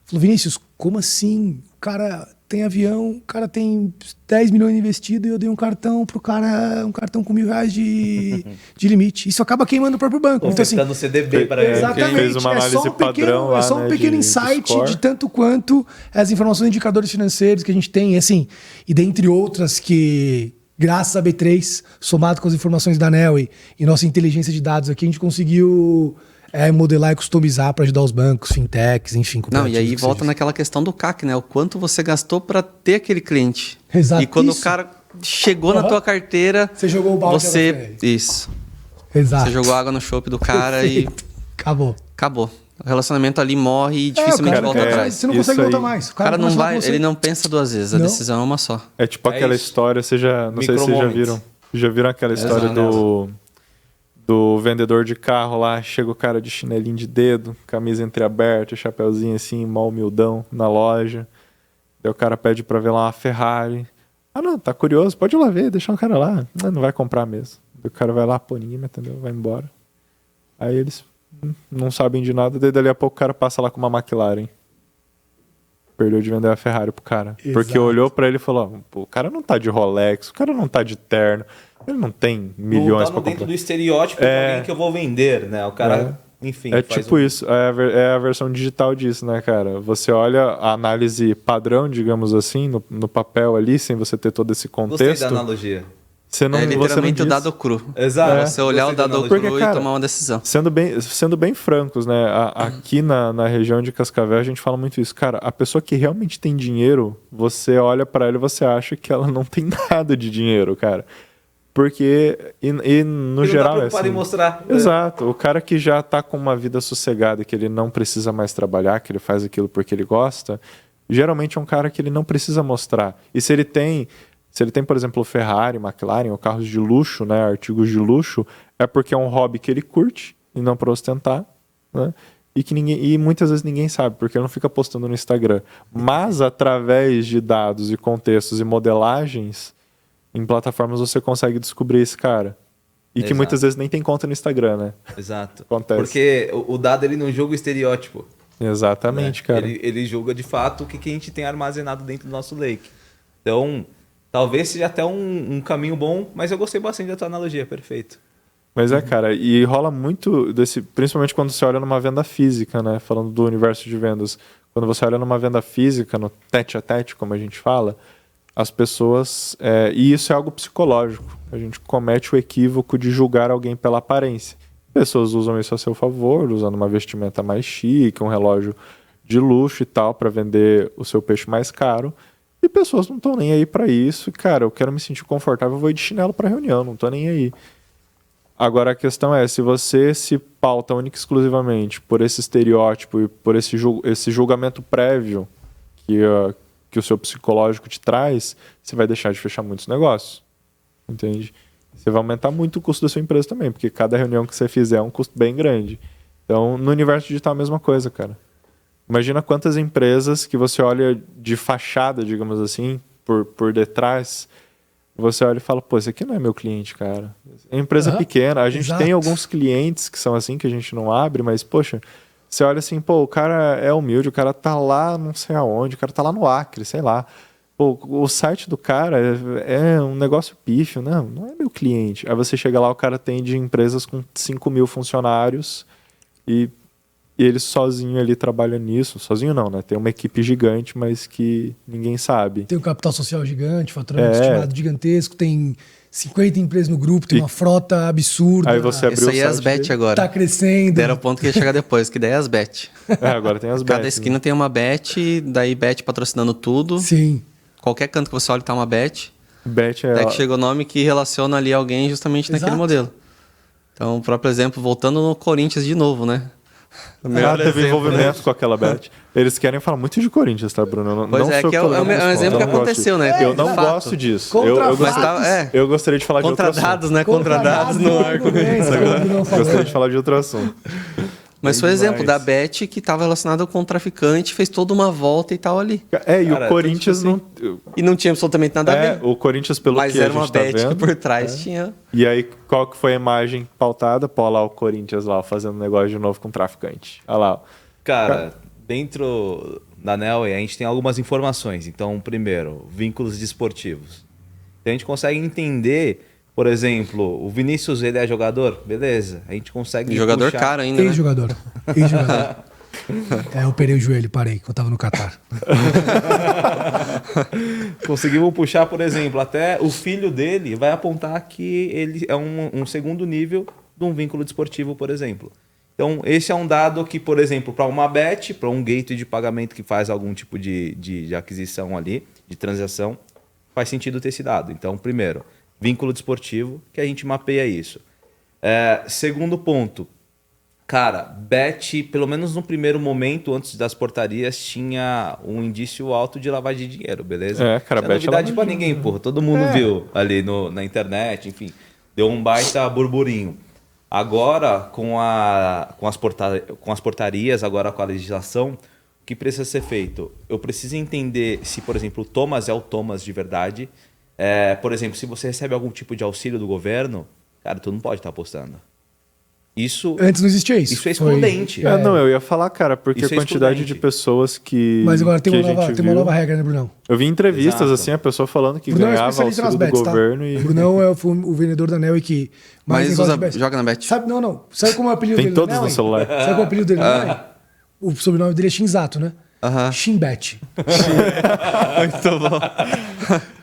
falou, Vinícius, como assim? O cara tem avião, o cara tem 10 milhões investido e eu dei um cartão pro cara, um cartão com R$1.000 de limite. Isso acaba queimando o próprio banco. Então, assim, no CDB para ele. exatamente. Fez uma análise padrão lá, é só um pequeno insight de tanto quanto as informações de indicadores financeiros que a gente tem, assim, e dentre outras que, graças a B3, somado com as informações da ANEEL e nossa inteligência de dados aqui, a gente conseguiu modelar e customizar para ajudar os bancos, fintechs, enfim. Não, e aí volta naquela questão do CAC, né? O quanto você gastou para ter aquele cliente. Exato. E quando isso. o cara chegou na tua carteira, você jogou o balde. Isso. Exato. Você jogou água no chope do cara e acabou. O relacionamento ali morre e dificilmente volta atrás. Você não consegue voltar mais. O cara não vai, ele não pensa duas vezes, a decisão é uma só. É tipo aquela história, não sei se vocês já viram. Já viram aquela história do vendedor de carro lá, chega o cara de chinelinho de dedo, camisa entreaberta, chapeuzinho assim, mal humildão na loja. Daí o cara pede pra ver lá uma Ferrari. Ah, não, tá curioso, pode ir lá ver, deixar o cara lá. Não vai comprar mesmo. Daí o cara vai lá, pô, ninguém me atendeu, vai embora. Aí eles não sabem de nada, daí dali a pouco o cara passa lá com uma McLaren. Perdeu de vender a Ferrari pro cara. Exato. Porque olhou pra ele e falou, pô, o cara não tá de Rolex, o cara não tá de terno, ele não tem milhões pra comprar. Dentro do estereótipo de alguém que eu vou vender, né? O cara, enfim... É tipo isso, é a versão digital disso, né, cara? Você olha a análise padrão, digamos assim, no papel ali, sem você ter todo esse contexto. Gostei da analogia. Você não, literalmente você não o dado cru. Exato. Você olhar o dado cru e tomar uma decisão. Sendo bem francos, né? Aqui na região de Cascavel a gente fala muito isso. Cara, a pessoa que realmente tem dinheiro, você olha pra ela e você acha que ela não tem nada de dinheiro, cara. Porque, e no geral é assim. Mostrar. Exato. O cara que já tá com uma vida sossegada, que ele não precisa mais trabalhar, que ele faz aquilo porque ele gosta, geralmente é um cara que ele não precisa mostrar. E se ele tem, por exemplo, Ferrari, McLaren, ou carros de luxo, né, artigos de luxo, é porque é um hobby que ele curte e não para ostentar, né? E muitas vezes ninguém sabe, porque ele não fica postando no Instagram. Mas através de dados e contextos e modelagens, em plataformas você consegue descobrir esse cara. E que muitas vezes nem tem conta no Instagram, né? Exato. Acontece. Porque o dado ele não julga o estereótipo. Exatamente, né? cara. Ele julga de fato o que a gente tem armazenado dentro do nosso lake. Então, talvez seja até um caminho bom, mas eu gostei bastante da tua analogia, perfeito. Mas cara, e rola muito principalmente quando você olha numa venda física, né? Falando do universo de vendas. Quando você olha numa venda física, no tete a tete, como a gente fala, as pessoas... e isso é algo psicológico. A gente comete o equívoco de julgar alguém pela aparência. Pessoas usam isso a seu favor, usando uma vestimenta mais chique, um relógio de luxo e tal, para vender o seu peixe mais caro. E pessoas não estão nem aí para isso. Cara, eu quero me sentir confortável, eu vou ir de chinelo para reunião, não tô nem aí. Agora a questão é, se você se pauta única e exclusivamente por esse estereótipo e por esse julgamento prévio que o seu psicológico te traz, você vai deixar de fechar muitos negócios. Entende? Você vai aumentar muito o custo da sua empresa também, porque cada reunião que você fizer é um custo bem grande. Então, no universo digital é a mesma coisa, cara. Imagina quantas empresas que você olha de fachada, digamos assim, por detrás, Você olha e fala, pô, esse aqui não é meu cliente, cara. É uma empresa pequena. A gente exato. tem alguns clientes que são assim, que a gente não abre, mas, poxa, você olha assim, pô, o cara é humilde, o cara tá lá não sei aonde, o cara tá lá no Acre, sei lá. Pô, o site do cara é um negócio pífio. Não é meu cliente. Aí você chega lá, o cara tem de empresas com 5 mil funcionários e ele sozinho ali trabalha nisso. Sozinho não, né? Tem uma equipe gigante, mas que ninguém sabe. Tem um capital social gigante, faturamento estimado gigantesco, tem 50 empresas no grupo, tem uma frota absurda. Aí você abriu Isso aí o é as site bet dele. agora. Tá crescendo. Deram o ponto que ia chegar depois, que daí é as bet. Agora tem as Cada bets, esquina tem uma bet, daí bet patrocinando tudo. Sim. Qualquer canto que você olha tá uma bet. né? Bet é... Até que chega o nome que relaciona ali alguém justamente naquele Exato. modelo. Então, o próprio exemplo, voltando no Corinthians de novo, né? O melhor teve exemplo, envolvimento né? com aquela bet. Eles querem falar muito de Corinthians, tá, Bruno? Pois é, sou que é um colorado, exemplo que eu não gosto aconteceu, disso. né? Eu não De fato. gosto disso. Contra Eu fatos. gostaria, eu gostaria de falar de outro Contra dados, assunto. né? Contra dados no ar. Gostaria de falar de outro assunto. Mas foi demais. exemplo da bet que estava relacionada com o traficante, fez toda uma volta e tal ali. É, e Cara, o Corinthians tipo não... E não tinha absolutamente nada a ver. O Corinthians, pelo Mas que a era uma gente tá bet que vendo... por trás tinha... E aí, qual que foi a imagem pautada? Pô, lá o Corinthians lá, fazendo negócio de novo com traficante. Olha lá. Cara, dentro da Nelway a gente tem algumas informações. Então, primeiro, vínculos desportivos. Então, a gente consegue entender, por exemplo, o Vinícius, ele é jogador? Beleza. A gente consegue Jogador puxar... caro ainda, né? Ex-jogador. Ex-jogador. Eu operei o joelho, parei, quando eu tava no Catar. Conseguimos puxar, por exemplo, até o filho dele vai apontar que ele é um segundo nível de um vínculo desportivo, por exemplo. Então, esse é um dado que, por exemplo, para uma bet, para um gateway de pagamento que faz algum tipo de aquisição ali, de transação, faz sentido ter esse dado. Então, primeiro, vínculo desportivo, que a gente mapeia isso. Segundo ponto, cara, bet, pelo menos no primeiro momento, antes das portarias, tinha um indício alto de lavagem de dinheiro, beleza? É, cara, Não bet é novidade lavagem pra de ninguém, dinheiro. porra. Todo mundo viu ali na internet, enfim. Deu um baita burburinho. Agora, com as portarias, agora com a legislação, o que precisa ser feito? Eu preciso entender se, por exemplo, o Thomas é o Thomas de verdade. Por exemplo, se você recebe algum tipo de auxílio do governo, cara, tu não pode estar apostando. Isso Antes não existia isso. Isso é excludente. Não, eu ia falar, cara, porque a Isso é quantidade excludente. de pessoas que. Mas agora tem que uma, a nova, gente tem uma viu. nova regra, né, Brunão? Eu vi entrevistas, Exato. assim, a pessoa falando que Brunão é ganhava especialista auxílio nas do bets, governo tá? e. Brunão foi o vendedor da Nel e que mais Mas negócio usa, de bets. joga na bet. Sabe, não. Sabe como é o apelido Tem dele todos na no Nel? celular. Sabe qual é o apelido dele na Nel? O sobrenome dele é Shinzato, né? Shinbet. Muito bom.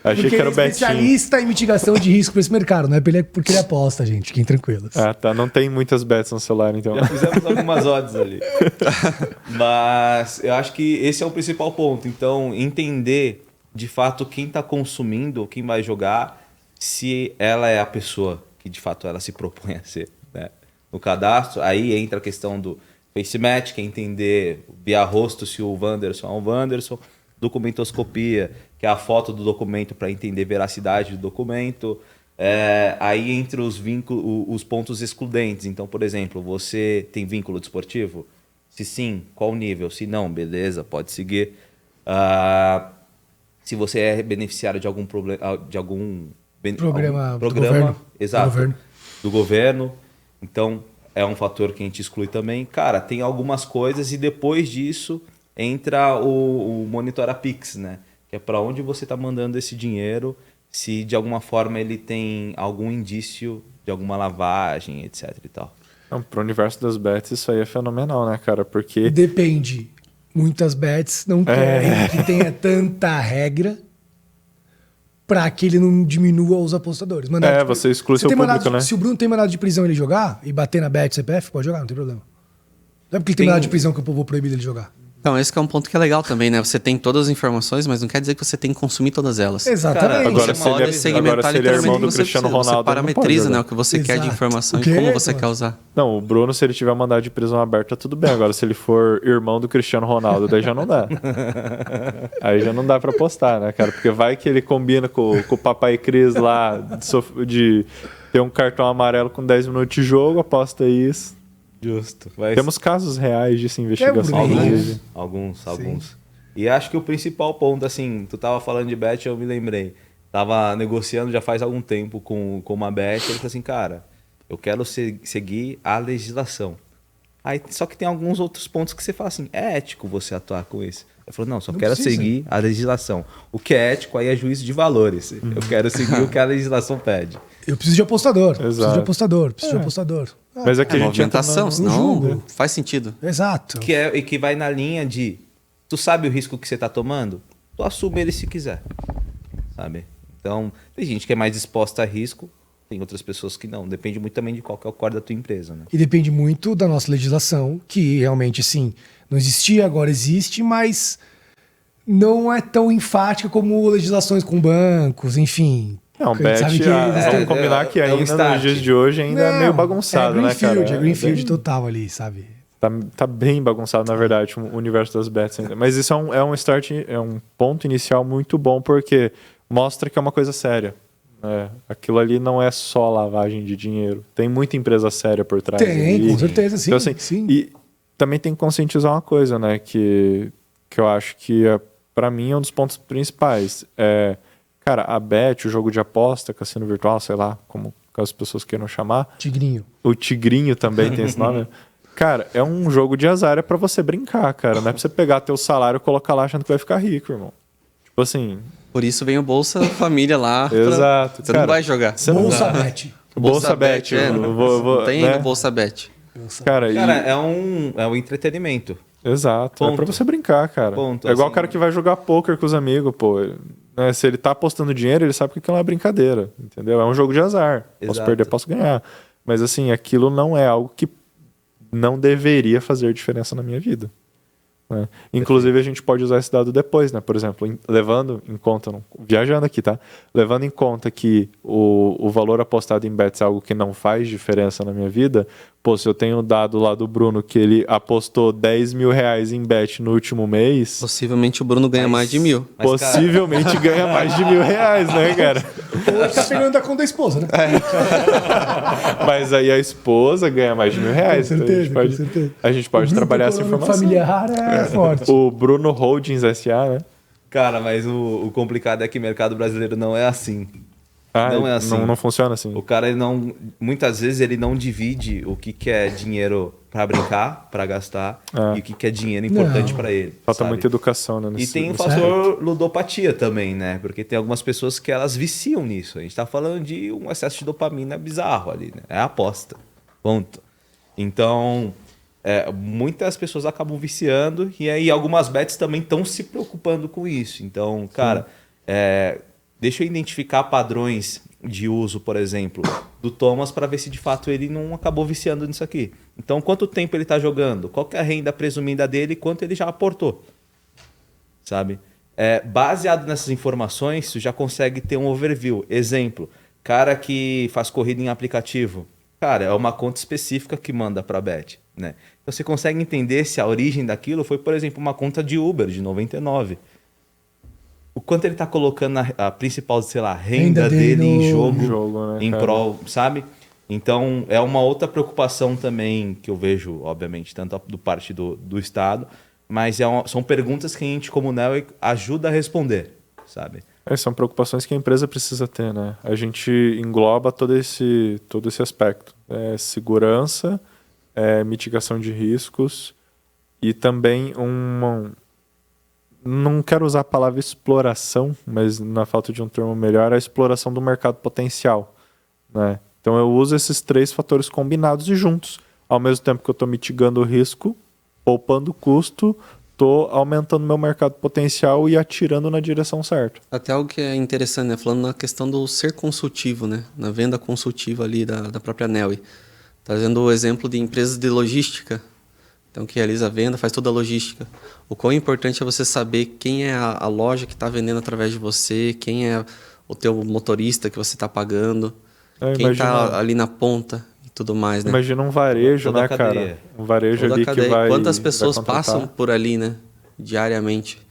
Achei Porque que era ele o é Betinho. especialista em mitigação de risco para esse mercado, não é porque ele aposta, gente. Fiquem tranquilos. Ah, tá. Não tem muitas bets no celular, então. Já fizemos algumas odds ali. Mas eu acho que esse é o principal ponto. Então, entender de fato quem está consumindo, quem vai jogar, se ela é a pessoa que de fato ela se propõe a ser, né? No cadastro, aí entra a questão do face match, que é entender via rosto se o Wanderson é um Wanderson, documentoscopia, que é a foto do documento para entender veracidade do documento. Aí entre os pontos excludentes. Então, por exemplo, você tem vínculo desportivo? Se sim, qual nível? Se não, beleza, pode seguir. Se você é beneficiário de algum programa do governo. Exato, Do governo. do governo. Então, é um fator que a gente exclui também. Cara, tem algumas coisas e depois disso entra o Monitora Pix, né? Que é para onde você está mandando esse dinheiro, se de alguma forma ele tem algum indício de alguma lavagem, etc e tal. Pro universo das bets, isso aí é fenomenal, né, cara? Porque. Depende. Muitas bets não querem que tenha tanta regra para que ele não diminua os apostadores. Você exclui Você seu tem público, mandado, né? Se o Bruno tem mandado de prisão ele jogar e bater na bet CPF, pode jogar, não tem problema. Não é porque ele tem mandado de prisão que eu vou proibir ele jogar. Então, esse que é um ponto que é legal também, né? Você tem todas as informações, mas não quer dizer que você tem que consumir todas elas. Exatamente. Cara, Agora, Você se ele pode é- segmentar agora, se ele é literalmente irmão o que do você Cristiano precisa. Ronaldo, Você ele não pode parametriza, jogar. né, o que você quer de Exato. informação O e quê, como você mano? quer usar. Não, o Bruno, se ele tiver mandado de prisão aberta, tudo bem. Agora, se ele for irmão do Cristiano Ronaldo, daí já não dá. Aí já não dá pra apostar, né, cara? Porque vai que ele combina com o papai Cris lá de ter um cartão amarelo com 10 minutos de jogo, aposta isso. Justo. Temos casos reais disso em investigação, Bruno. inclusive. Alguns. E acho que o principal ponto, assim, tu tava falando de bet, eu me lembrei. Tava negociando já faz algum tempo com uma Bet, ele falou assim, cara, eu quero seguir a legislação. Aí, só que tem alguns outros pontos que você fala assim, é ético você atuar com isso? Eu falo, não, só quero seguir a legislação. O que é ético aí é juízo de valores. Eu quero seguir o que a legislação pede. Eu preciso de apostador. Exato. Preciso de apostador. Preciso de apostador. Mas aqui a gente entra Movimentação, senão faz sentido. Exato. E que vai na linha de, tu sabe o risco que você está tomando? Tu assume ele se quiser, sabe? Então, tem gente que é mais disposta a risco, tem outras pessoas que não. Depende muito também de qual que é o core da tua empresa, né? E depende muito da nossa legislação, que realmente, assim, não existia, agora existe, mas não é tão enfática como legislações com bancos, enfim. Não, A gente Bet, sabe que vamos combinar que é o ainda start. nos dias de hoje ainda é meio bagunçado, né, cara? É Greenfield bem- total ali, sabe? Tá bem bagunçado, na verdade, o universo das bets ainda. Mas isso é um start, é um ponto inicial muito bom, porque mostra que é uma coisa séria. Né? Aquilo ali não é só lavagem de dinheiro. Tem muita empresa séria por trás. Tem, ali. com certeza, sim. Então, assim, sim. E também tem que conscientizar uma coisa, né? Que eu acho que, para mim, é um dos pontos principais. Cara, a bet, o jogo de aposta, cassino virtual, sei lá, como as pessoas queiram chamar. Tigrinho. O Tigrinho também tem esse nome. Cara, é um jogo de azar, é pra você brincar, cara. Não é pra você pegar teu salário e colocar lá achando que vai ficar rico, irmão. Tipo assim... Por isso vem o Bolsa Família lá. Exato. Você cara, não vai jogar. você não Bolsa dá. Bet. Bolsa Bet. Não tem né? ainda Bolsa Bet. Cara, Cara, é um entretenimento. Exato. Ponto. É pra você brincar, cara. Ponto, É igual assim. o cara que vai jogar poker com os amigos, pô. Né? Se ele tá apostando dinheiro, ele sabe que aquilo é uma brincadeira, entendeu? É um jogo de azar. Posso Exato. perder, posso ganhar. Mas assim, aquilo não é algo que não deveria fazer diferença na minha vida. Né? Inclusive, a gente pode usar esse dado depois, né? Por exemplo, levando em conta, viajando aqui, tá? Levando em conta que o valor apostado em bets é algo que não faz diferença na minha vida, pô, se eu tenho o dado lá do Bruno que ele apostou 10 mil reais em bet no último mês, Possivelmente o Bruno ganha Mas- mais de 1.000. Mas, possivelmente ganha mais de R$ 1.000, né, cara? Ou tá pegando da conta da esposa, né? Mas aí a esposa ganha mais de R$ 1.000. Com Então certeza, com certeza. a gente pode O grupo trabalhar essa econômico informação. familiar é forte. O Bruno Holdings S.A., né? Cara, mas o complicado é que o mercado brasileiro não é assim. Ah, Não é assim. Não funciona assim. O cara, ele não, muitas vezes, ele não divide o que é dinheiro para brincar, para gastar, e o que é dinheiro importante Não. para ele. Falta sabe? muita educação, né? E nesse- tem o nesse fator ludopatia também, né? Porque tem algumas pessoas que elas viciam nisso. A gente tá falando de um excesso de dopamina bizarro ali, né? É a aposta. Ponto. Então, muitas pessoas acabam viciando e aí algumas bets também estão se preocupando com isso. Então, cara, deixa eu identificar padrões de uso, por exemplo, do Thomas para ver se de fato ele não acabou viciando nisso aqui. Então, quanto tempo ele está jogando? Qual que é a renda presumida dele e quanto ele já aportou? Sabe? Baseado nessas informações, tu já consegue ter um overview. Exemplo, cara que faz corrida em aplicativo. Cara, é uma conta específica que manda para a Bet, né? Então você consegue entender se a origem daquilo foi, por exemplo, uma conta de Uber de 99. O quanto ele está colocando a principal, sei lá, renda dele em jogo, né, em cara? prol, sabe? Então, é uma outra preocupação também que eu vejo, obviamente, tanto do parte do Estado, mas são perguntas que a gente, como Neo, ajuda a responder, sabe? São preocupações que a empresa precisa ter, né? A gente engloba todo esse aspecto. Segurança, mitigação de riscos e também não quero usar a palavra exploração, mas na falta de um termo melhor, a exploração do mercado potencial, né? Então eu uso esses 3 fatores combinados e juntos. Ao mesmo tempo que eu estou mitigando o risco, poupando o custo, estou aumentando meu mercado potencial e atirando na direção certa. Até algo que é interessante, né? Falando na questão do ser consultivo, né? Na venda consultiva ali da própria Nelly. Trazendo o exemplo de empresas de logística. Então, que realiza a venda, faz toda a logística. O quão importante é você saber quem é a loja que está vendendo através de você, quem é o teu motorista que você está pagando, quem está ali na ponta e tudo mais, né? Imagina um varejo, Toda né, a cadeia. cara? Um varejo Toda a ali cadeia. que vai... Quantas pessoas vai contratar. passam por ali, né? Diariamente.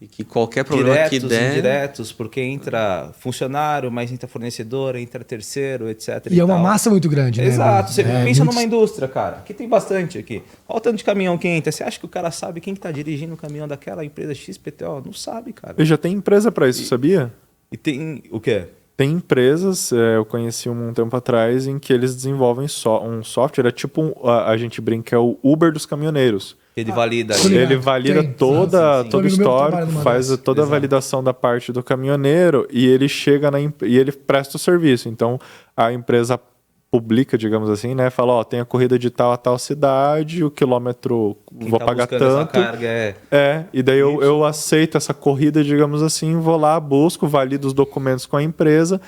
E que qualquer problema que der... indiretos, porque entra funcionário, mas entra fornecedor, entra terceiro, etc. E é uma tal. massa muito grande, né? Exato. Você pensa muito- numa indústria, cara. Aqui tem bastante aqui. Olha o tanto de caminhão que entra. Você acha que o cara sabe quem que tá dirigindo o caminhão daquela empresa XPTO? Não sabe, cara. E já tem empresa para isso, sabia? E tem o quê? Tem empresas, eu conheci um tempo atrás, em que eles desenvolvem um software, é tipo, a gente brinca, é o Uber dos caminhoneiros. Ele valida. tô ligado. Ele valida Tem. toda Sim. todo o Amigo meu que trabalha histórico, numa faz dessas. toda a Exato. validação da parte do caminhoneiro e ele chega e ele presta o serviço. Então, a empresa publica, digamos assim, né? Fala, ó, tem a corrida de tal a tal cidade, o quilômetro Quem vou tá pagar buscando essa tanto. carga E daí eu aceito essa corrida, digamos assim, vou lá, busco, valido os documentos com a empresa.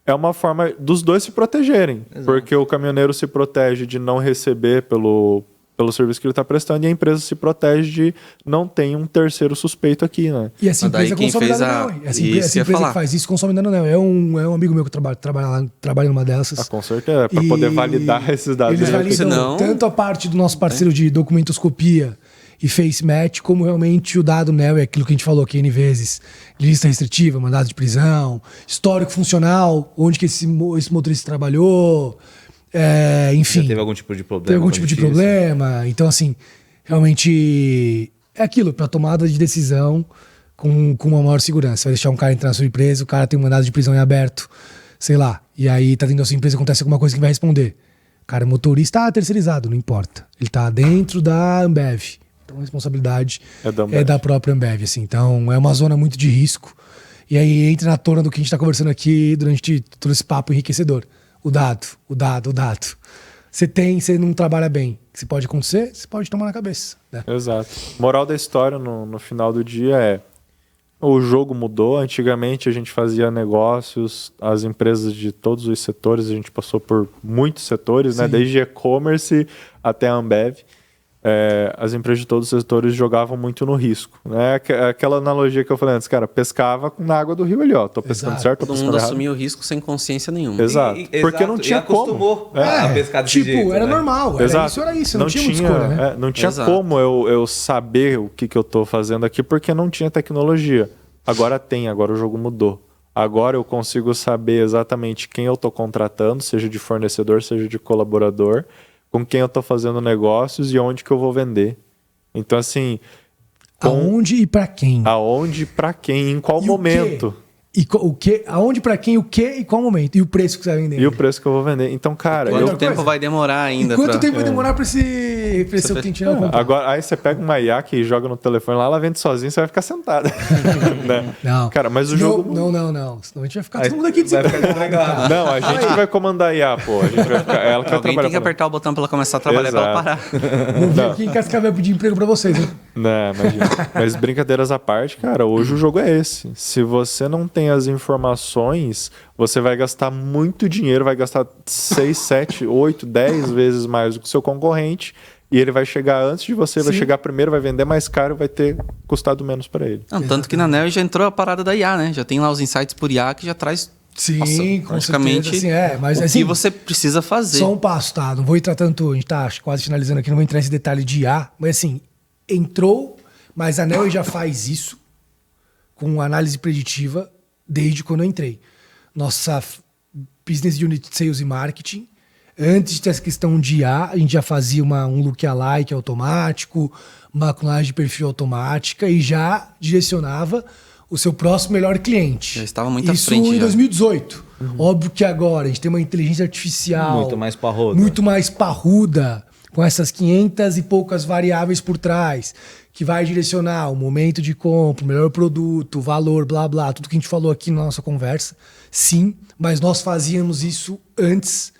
É uma forma dos dois se protegerem, porque o caminhoneiro se protege de não receber pelo serviço que ele está prestando e a empresa se protege de não ter um terceiro suspeito aqui, né? E essa Mas daí empresa quem consome fez dano a- não, hein? Essa isso empresa que eu ia falar. que faz isso consome dano não. É um amigo meu que trabalha numa dessas. Com certeza, para E poder validar esses dados. Eles aí. validam senão- tanto a parte do nosso parceiro de documentoscopia e face match, como realmente o dado NEL é aquilo que a gente falou aqui N vezes. Lista restritiva, mandado de prisão, histórico funcional, onde que esse motorista trabalhou, enfim. Já teve algum tipo de problema? Tem algum com a tipo de justiça? problema. Então, assim, realmente é aquilo, para tomada de decisão com uma maior segurança. Vai deixar um cara entrar na sua empresa, o cara tem um mandado de prisão em aberto, sei lá, e aí tá dentro da sua empresa, acontece alguma coisa que vai responder. O cara é motorista, terceirizado, não importa. Ele tá dentro da Ambev. Então a responsabilidade É da Ambev. é da própria Ambev, assim. Então é uma zona muito de risco. E aí entra na tona do que a gente tá conversando aqui durante todo esse papo enriquecedor. O dado. Você não trabalha bem. O que pode acontecer, você pode tomar na cabeça. Né? Exato. Moral da história no final do dia é: o jogo mudou. Antigamente a gente fazia negócios, as empresas de todos os setores, a gente passou por muitos setores, né? Sim. Desde e-commerce até a Ambev. As empresas de todos os setores jogavam muito no risco, né? Aquela analogia que eu falei antes, cara, pescava na água do rio ali, ó. Tô pescando Exato. certo, tô Todo pescando mundo errado. assumia o risco sem consciência nenhuma. Exato. Porque não tinha e acostumou como. a pescar desse jeito, Tipo, era né? normal. Exato. Era isso. Não tinha muita escolha, né? não tinha Exato. como eu saber o que eu tô fazendo aqui, porque não tinha tecnologia. Agora tem, agora o jogo mudou. Agora eu consigo saber exatamente quem eu tô contratando, seja de fornecedor, seja de colaborador, com quem eu tô fazendo negócios e onde que eu vou vender. Então, assim, Aonde e pra quem? aonde, pra quem, em qual E o momento. quê? E o que? Aonde, pra quem, o que e qual momento? E o preço que você vai vender? E o preço que eu vou vender. Então, cara, Quanto outra tempo coisa? vai demorar ainda? E quanto pra- tempo vai demorar pra esse o cliente não comprar? agora, aí você pega uma IAC e joga no telefone lá, ela vende sozinha, você vai ficar sentado. Né? Não. Cara, mas o jogo. Não. Senão a gente vai ficar todo mundo aqui Vai ficar desempregado. Não, a gente que vai comandar a IA, pô. A gente vai ficar. Ela que vai Alguém trabalhar tem que pra apertar o botão pra ela começar a trabalhar, pra ela Exato. parar. Vou vir aqui em Cascavel pedir emprego pra vocês, hein? Não, imagina. Mas brincadeiras à parte, cara, hoje o jogo é esse. Se você não tem as informações, você vai gastar muito dinheiro, vai gastar 6, 7, 8, 10 vezes mais do que o seu concorrente. E ele vai chegar antes de você, vai Sim. chegar primeiro, vai vender mais caro, vai ter custado menos para ele. Não, tanto que na NEL já entrou a parada da IA, né? Já tem lá os insights por IA que já traz Sim, nossa, com praticamente certeza. Assim, mas o assim, que você precisa fazer. só um passo, tá? Não vou entrar tanto, a gente tá quase finalizando aqui, não vou entrar nesse detalhe de IA, mas assim, entrou, mas a Neo já faz isso com análise preditiva desde quando eu entrei. Nossa Business Unit Sales e Marketing, antes de ter essa questão de IA, a gente já fazia um lookalike automático, uma clonagem de perfil automática e já direcionava o seu próximo melhor cliente. Já estava muito à Isso frente em já. 2018. Óbvio que agora a gente tem uma inteligência artificial Muito mais parruda. muito mais parruda, com essas 500 e poucas variáveis por trás, que vai direcionar o momento de compra, o melhor produto, o valor, blá blá, tudo que a gente falou aqui na nossa conversa. Sim, mas nós fazíamos isso antes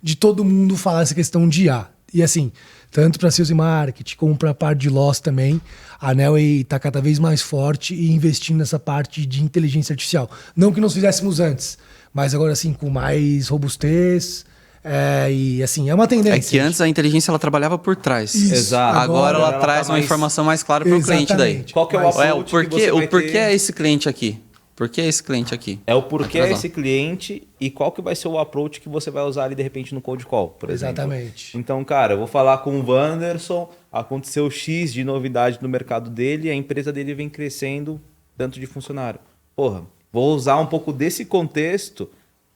de todo mundo falar essa questão de IA. E assim, tanto para sales e marketing como para a parte de loss também, a Nelway está cada vez mais forte e investindo nessa parte de inteligência artificial. Não que nós fizéssemos antes, mas agora assim, com mais robustez. E assim, é uma tendência. É que antes a inteligência ela trabalhava por trás. Isso. Exato. Agora ela Ela traz tá uma mais- informação mais clara para o cliente daí. Exatamente. Qual que é o Mas- É, approach o porquê, que você vai o porquê ter? é esse cliente aqui? Por que esse cliente aqui? É o porquê Atrasar. esse cliente e qual que vai ser o approach que você vai usar ali de repente no cold call, por exemplo. Exatamente. Então, cara, eu vou falar com o Wanderson, aconteceu X de novidade no mercado dele, a empresa dele vem crescendo tanto de funcionário. Porra, vou usar um pouco desse contexto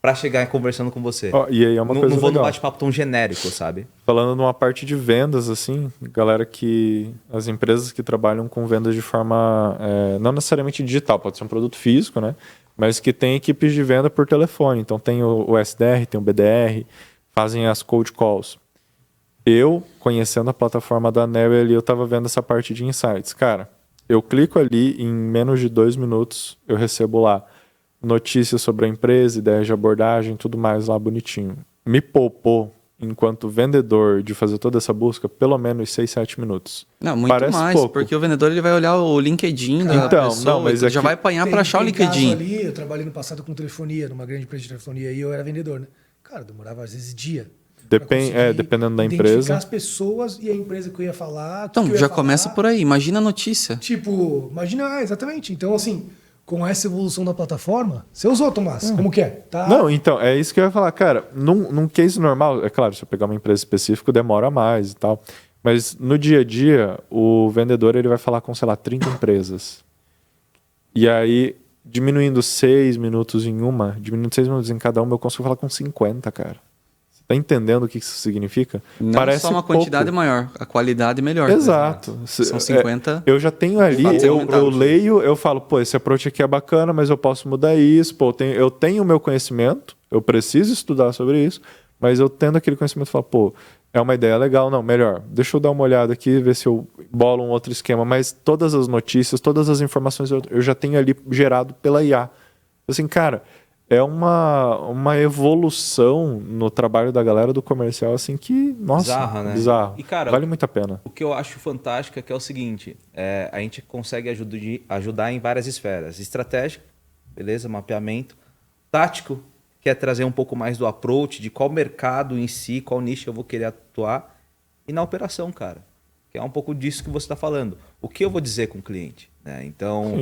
para chegar conversando com você. E aí é uma coisa não vou legal. num bate-papo tão genérico, sabe? Falando numa parte de vendas, assim, galera as empresas que trabalham com vendas de forma, não necessariamente digital, pode ser um produto físico, né? Mas que tem equipes de venda por telefone. Então tem o SDR, tem o BDR, fazem as cold calls. Eu, conhecendo a plataforma da Neo ali, eu estava vendo essa parte de insights. Cara, eu clico ali, em menos de 2 minutos, eu recebo lá notícias sobre a empresa, ideias de abordagem, tudo mais lá bonitinho. Me poupou, enquanto vendedor, de fazer toda essa busca, pelo menos 6, 7 minutos. Não, muito Parece mais, pouco. porque o vendedor ele vai olhar o LinkedIn da Então, pessoa, não, mas ele já aqui- vai apanhar para achar o Tem caso LinkedIn. ali, eu trabalhei no passado com telefonia, numa grande empresa de telefonia, e eu era vendedor, né? Cara, demorava às vezes dia. pra conseguir Dependendo da identificar empresa. as pessoas e a empresa que eu ia falar. Então, já começa por aí, imagina a notícia. Tipo, imagina, exatamente. Então, assim, com essa evolução da plataforma, você usou, Tomás? Como que é? Tá? Não, então, é isso que eu ia falar. Cara, num case normal, é claro, se eu pegar uma empresa específica, demora mais e tal. Mas no dia a dia, o vendedor ele vai falar com, sei lá, 30 empresas. E aí, diminuindo 6 minutos diminuindo 6 minutos em cada uma, eu consigo falar com 50, cara. Você tá entendendo o que isso significa? Não Parece só uma quantidade pouco. maior, a qualidade melhor. Exato. São 50. Eu já tenho ali, Fatos eu aumentados. leio, eu falo, pô, esse approach aqui é bacana, mas eu posso mudar isso, pô, eu tenho o meu conhecimento, eu preciso estudar sobre isso, mas eu tendo aquele conhecimento, eu falo, pô, é uma ideia legal, não, melhor, deixa eu dar uma olhada aqui, ver se eu bolo um outro esquema, mas todas as notícias, todas as informações eu já tenho ali gerado pela IA. Assim, cara, é uma evolução no trabalho da galera do comercial, assim, que, nossa, Bizarra, né? bizarro. E, cara, vale muito a pena. O que eu acho fantástico é que é o seguinte, a gente consegue ajudar em várias esferas. Estratégico, beleza? Mapeamento. Tático, que é trazer um pouco mais do approach, de qual mercado em si, qual nicho eu vou querer atuar. E na operação, cara, que é um pouco disso que você está falando. O que eu vou dizer com o cliente? Né? Então,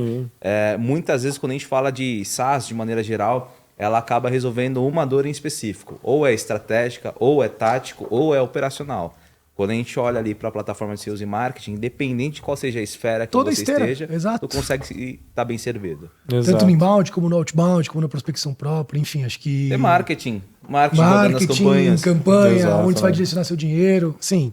muitas vezes quando a gente fala de SaaS de maneira geral, ela acaba resolvendo uma dor em específico. Ou é estratégica, ou é tático, ou é operacional. Quando a gente olha ali para a plataforma de sales e marketing, independente de qual seja a esfera que Toda você esteira, esteja, exato. tu consegue estar bem servido. Tanto no inbound, como no outbound, como na prospecção própria, enfim, acho que... Tem marketing rodando nas campanhas. campanha, Exato, onde você vai direcionar seu dinheiro. Sim.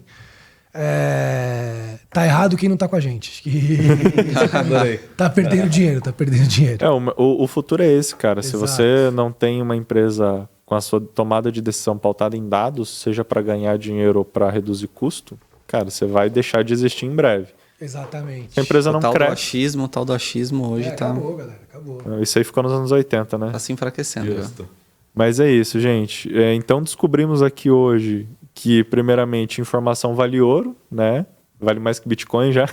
Tá errado quem não tá com a gente. Acho que Adorei. tá perdendo dinheiro, tá perdendo dinheiro. O futuro é esse, cara. Se Exato. você não tem uma empresa com a sua tomada de decisão pautada em dados, seja para ganhar dinheiro ou para reduzir custo, cara, você vai deixar de existir em breve. Exatamente. Se a empresa não O cresce, tal do achismo hoje tá Acabou, galera, acabou. isso aí ficou nos anos 80, né? se enfraquecendo. já. Justo. Mas é isso, gente. Então descobrimos aqui hoje que, primeiramente, informação vale ouro, né? Vale mais que Bitcoin já.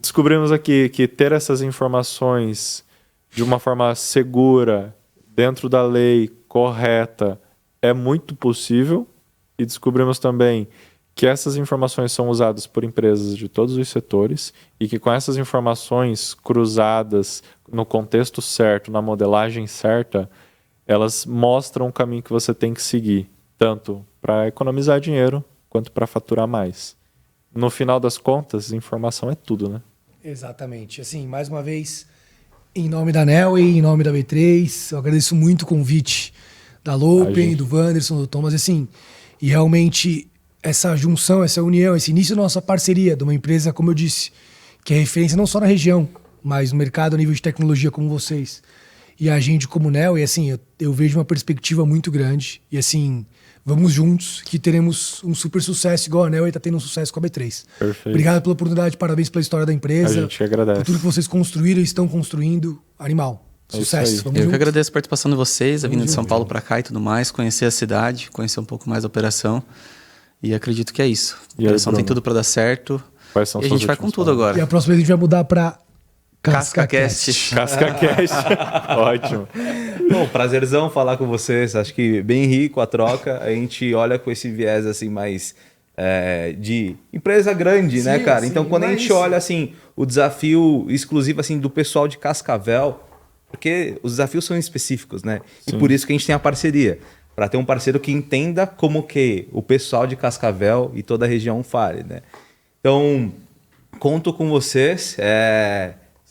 Descobrimos aqui que ter essas informações de uma forma segura, dentro da lei, correta, é muito possível. E descobrimos também que essas informações são usadas por empresas de todos os setores e que com essas informações cruzadas no contexto certo, na modelagem certa, elas mostram o caminho que você tem que seguir, tanto para economizar dinheiro quanto para faturar mais. No final das contas, informação é tudo, né? Exatamente. Assim, mais uma vez, em nome da Nel e em nome da B3, eu agradeço muito o convite da Lopen, do Wanderson, do Thomas, assim, e realmente essa junção, essa união, esse início da nossa parceria de uma empresa, como eu disse, que é referência não só na região, mas no mercado a nível de tecnologia como vocês. E a gente como Nel, e assim, eu vejo uma perspectiva muito grande. E assim, vamos juntos, que teremos um super sucesso, igual a Nel está tendo um sucesso com a B3. Perfeito. Obrigado pela oportunidade, parabéns pela história da empresa. A gente que agradece. Por tudo que vocês construíram e estão construindo. Animal. É isso Sucesso. aí. Vamos Eu que juntos. agradeço a participação de vocês, a vinda de São junto. Paulo para cá e tudo mais, conhecer a cidade, conhecer um pouco mais a operação. E acredito que é isso. A E aí, operação tem Bruno? tudo para dar certo. Quais são E a suas gente vai com últimas tudo palavras? E agora. a próxima vez a gente vai mudar para CascaCast. CascaCast. Ótimo. Bom, prazerzão falar com vocês. Acho que bem rico a troca. A gente olha com esse viés assim mais de empresa grande, né, Sim, cara? sim, Então, quando a mas- gente olha assim o desafio exclusivo assim do pessoal de Cascavel, porque os desafios são específicos, né? E por isso que a gente tem a parceria, para ter um parceiro que entenda como que o pessoal de Cascavel e toda a região fale, né? Então, conto com vocês.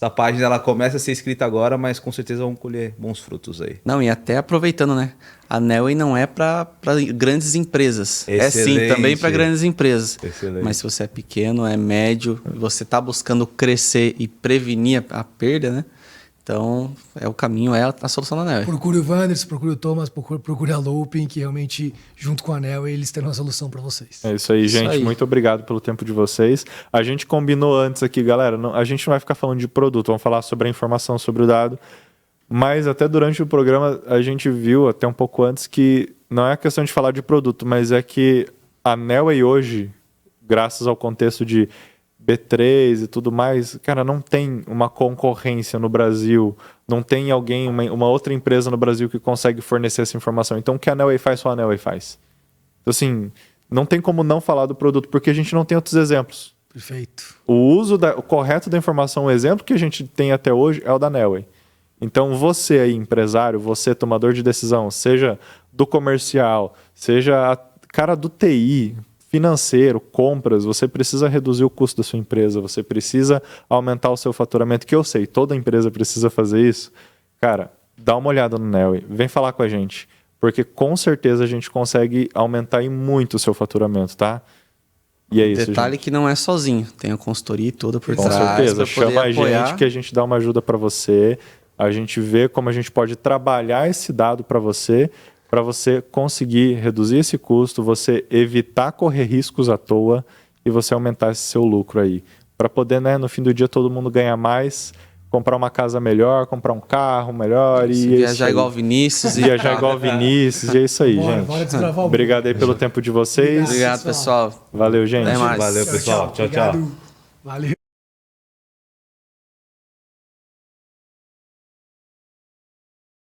essa página ela começa a ser escrita agora, mas com certeza vão colher bons frutos aí. Não, e até aproveitando, né? A Nelway não é para grandes empresas. É sim, Excelente. também para grandes empresas. Excelente. Mas se você é pequeno, é médio, você está buscando crescer e prevenir a perda, né? Então, o caminho é a solução da Nelway. Procure o Wanderson, procure o Thomas, procure a Looping, que realmente, junto com a Nelway, eles terão uma solução para vocês. É isso aí, Isso gente. aí. Muito obrigado pelo tempo de vocês. A gente combinou antes aqui, galera. A gente não vai ficar falando de produto, vamos falar sobre a informação, sobre o dado. Mas até durante o programa a gente viu, até um pouco antes, que não é a questão de falar de produto, mas é que a Nelway hoje, graças ao contexto de B3 e tudo mais, cara, não tem uma concorrência no Brasil, não tem alguém, uma outra empresa no Brasil que consegue fornecer essa informação. Então o que a Nelway faz, só a Nelway faz. Então assim, não tem como não falar do produto, porque a gente não tem outros exemplos. Perfeito. O uso o correto da informação, o exemplo que a gente tem até hoje é o da Nelway. Então você aí, empresário, você tomador de decisão, seja do comercial, seja a cara do TI, financeiro, compras, você precisa reduzir o custo da sua empresa, você precisa aumentar o seu faturamento, que eu sei, toda empresa precisa fazer isso. Cara, dá uma olhada no Nelway, vem falar com a gente, porque com certeza a gente consegue aumentar em muito o seu faturamento, tá? E é isso, Detalhe gente. que não é sozinho, tem a consultoria toda por Com trás. certeza, pra poder chama a apoiar. gente que a gente dá uma ajuda para você, a gente vê como a gente pode trabalhar esse dado para você conseguir reduzir esse custo, você evitar correr riscos à toa e você aumentar esse seu lucro aí. Para poder, né, no fim do dia, todo mundo ganhar mais, comprar uma casa melhor, comprar um carro melhor e Viajar igual o Vinícius. Viajar igual o Vinícius, e é isso aí, Bora, gente. bora desbravar o Obrigado aí pelo tempo de vocês. Obrigado, pessoal. Valeu, gente. Até mais. Valeu, pessoal. Tchau, tchau. Obrigado. Valeu.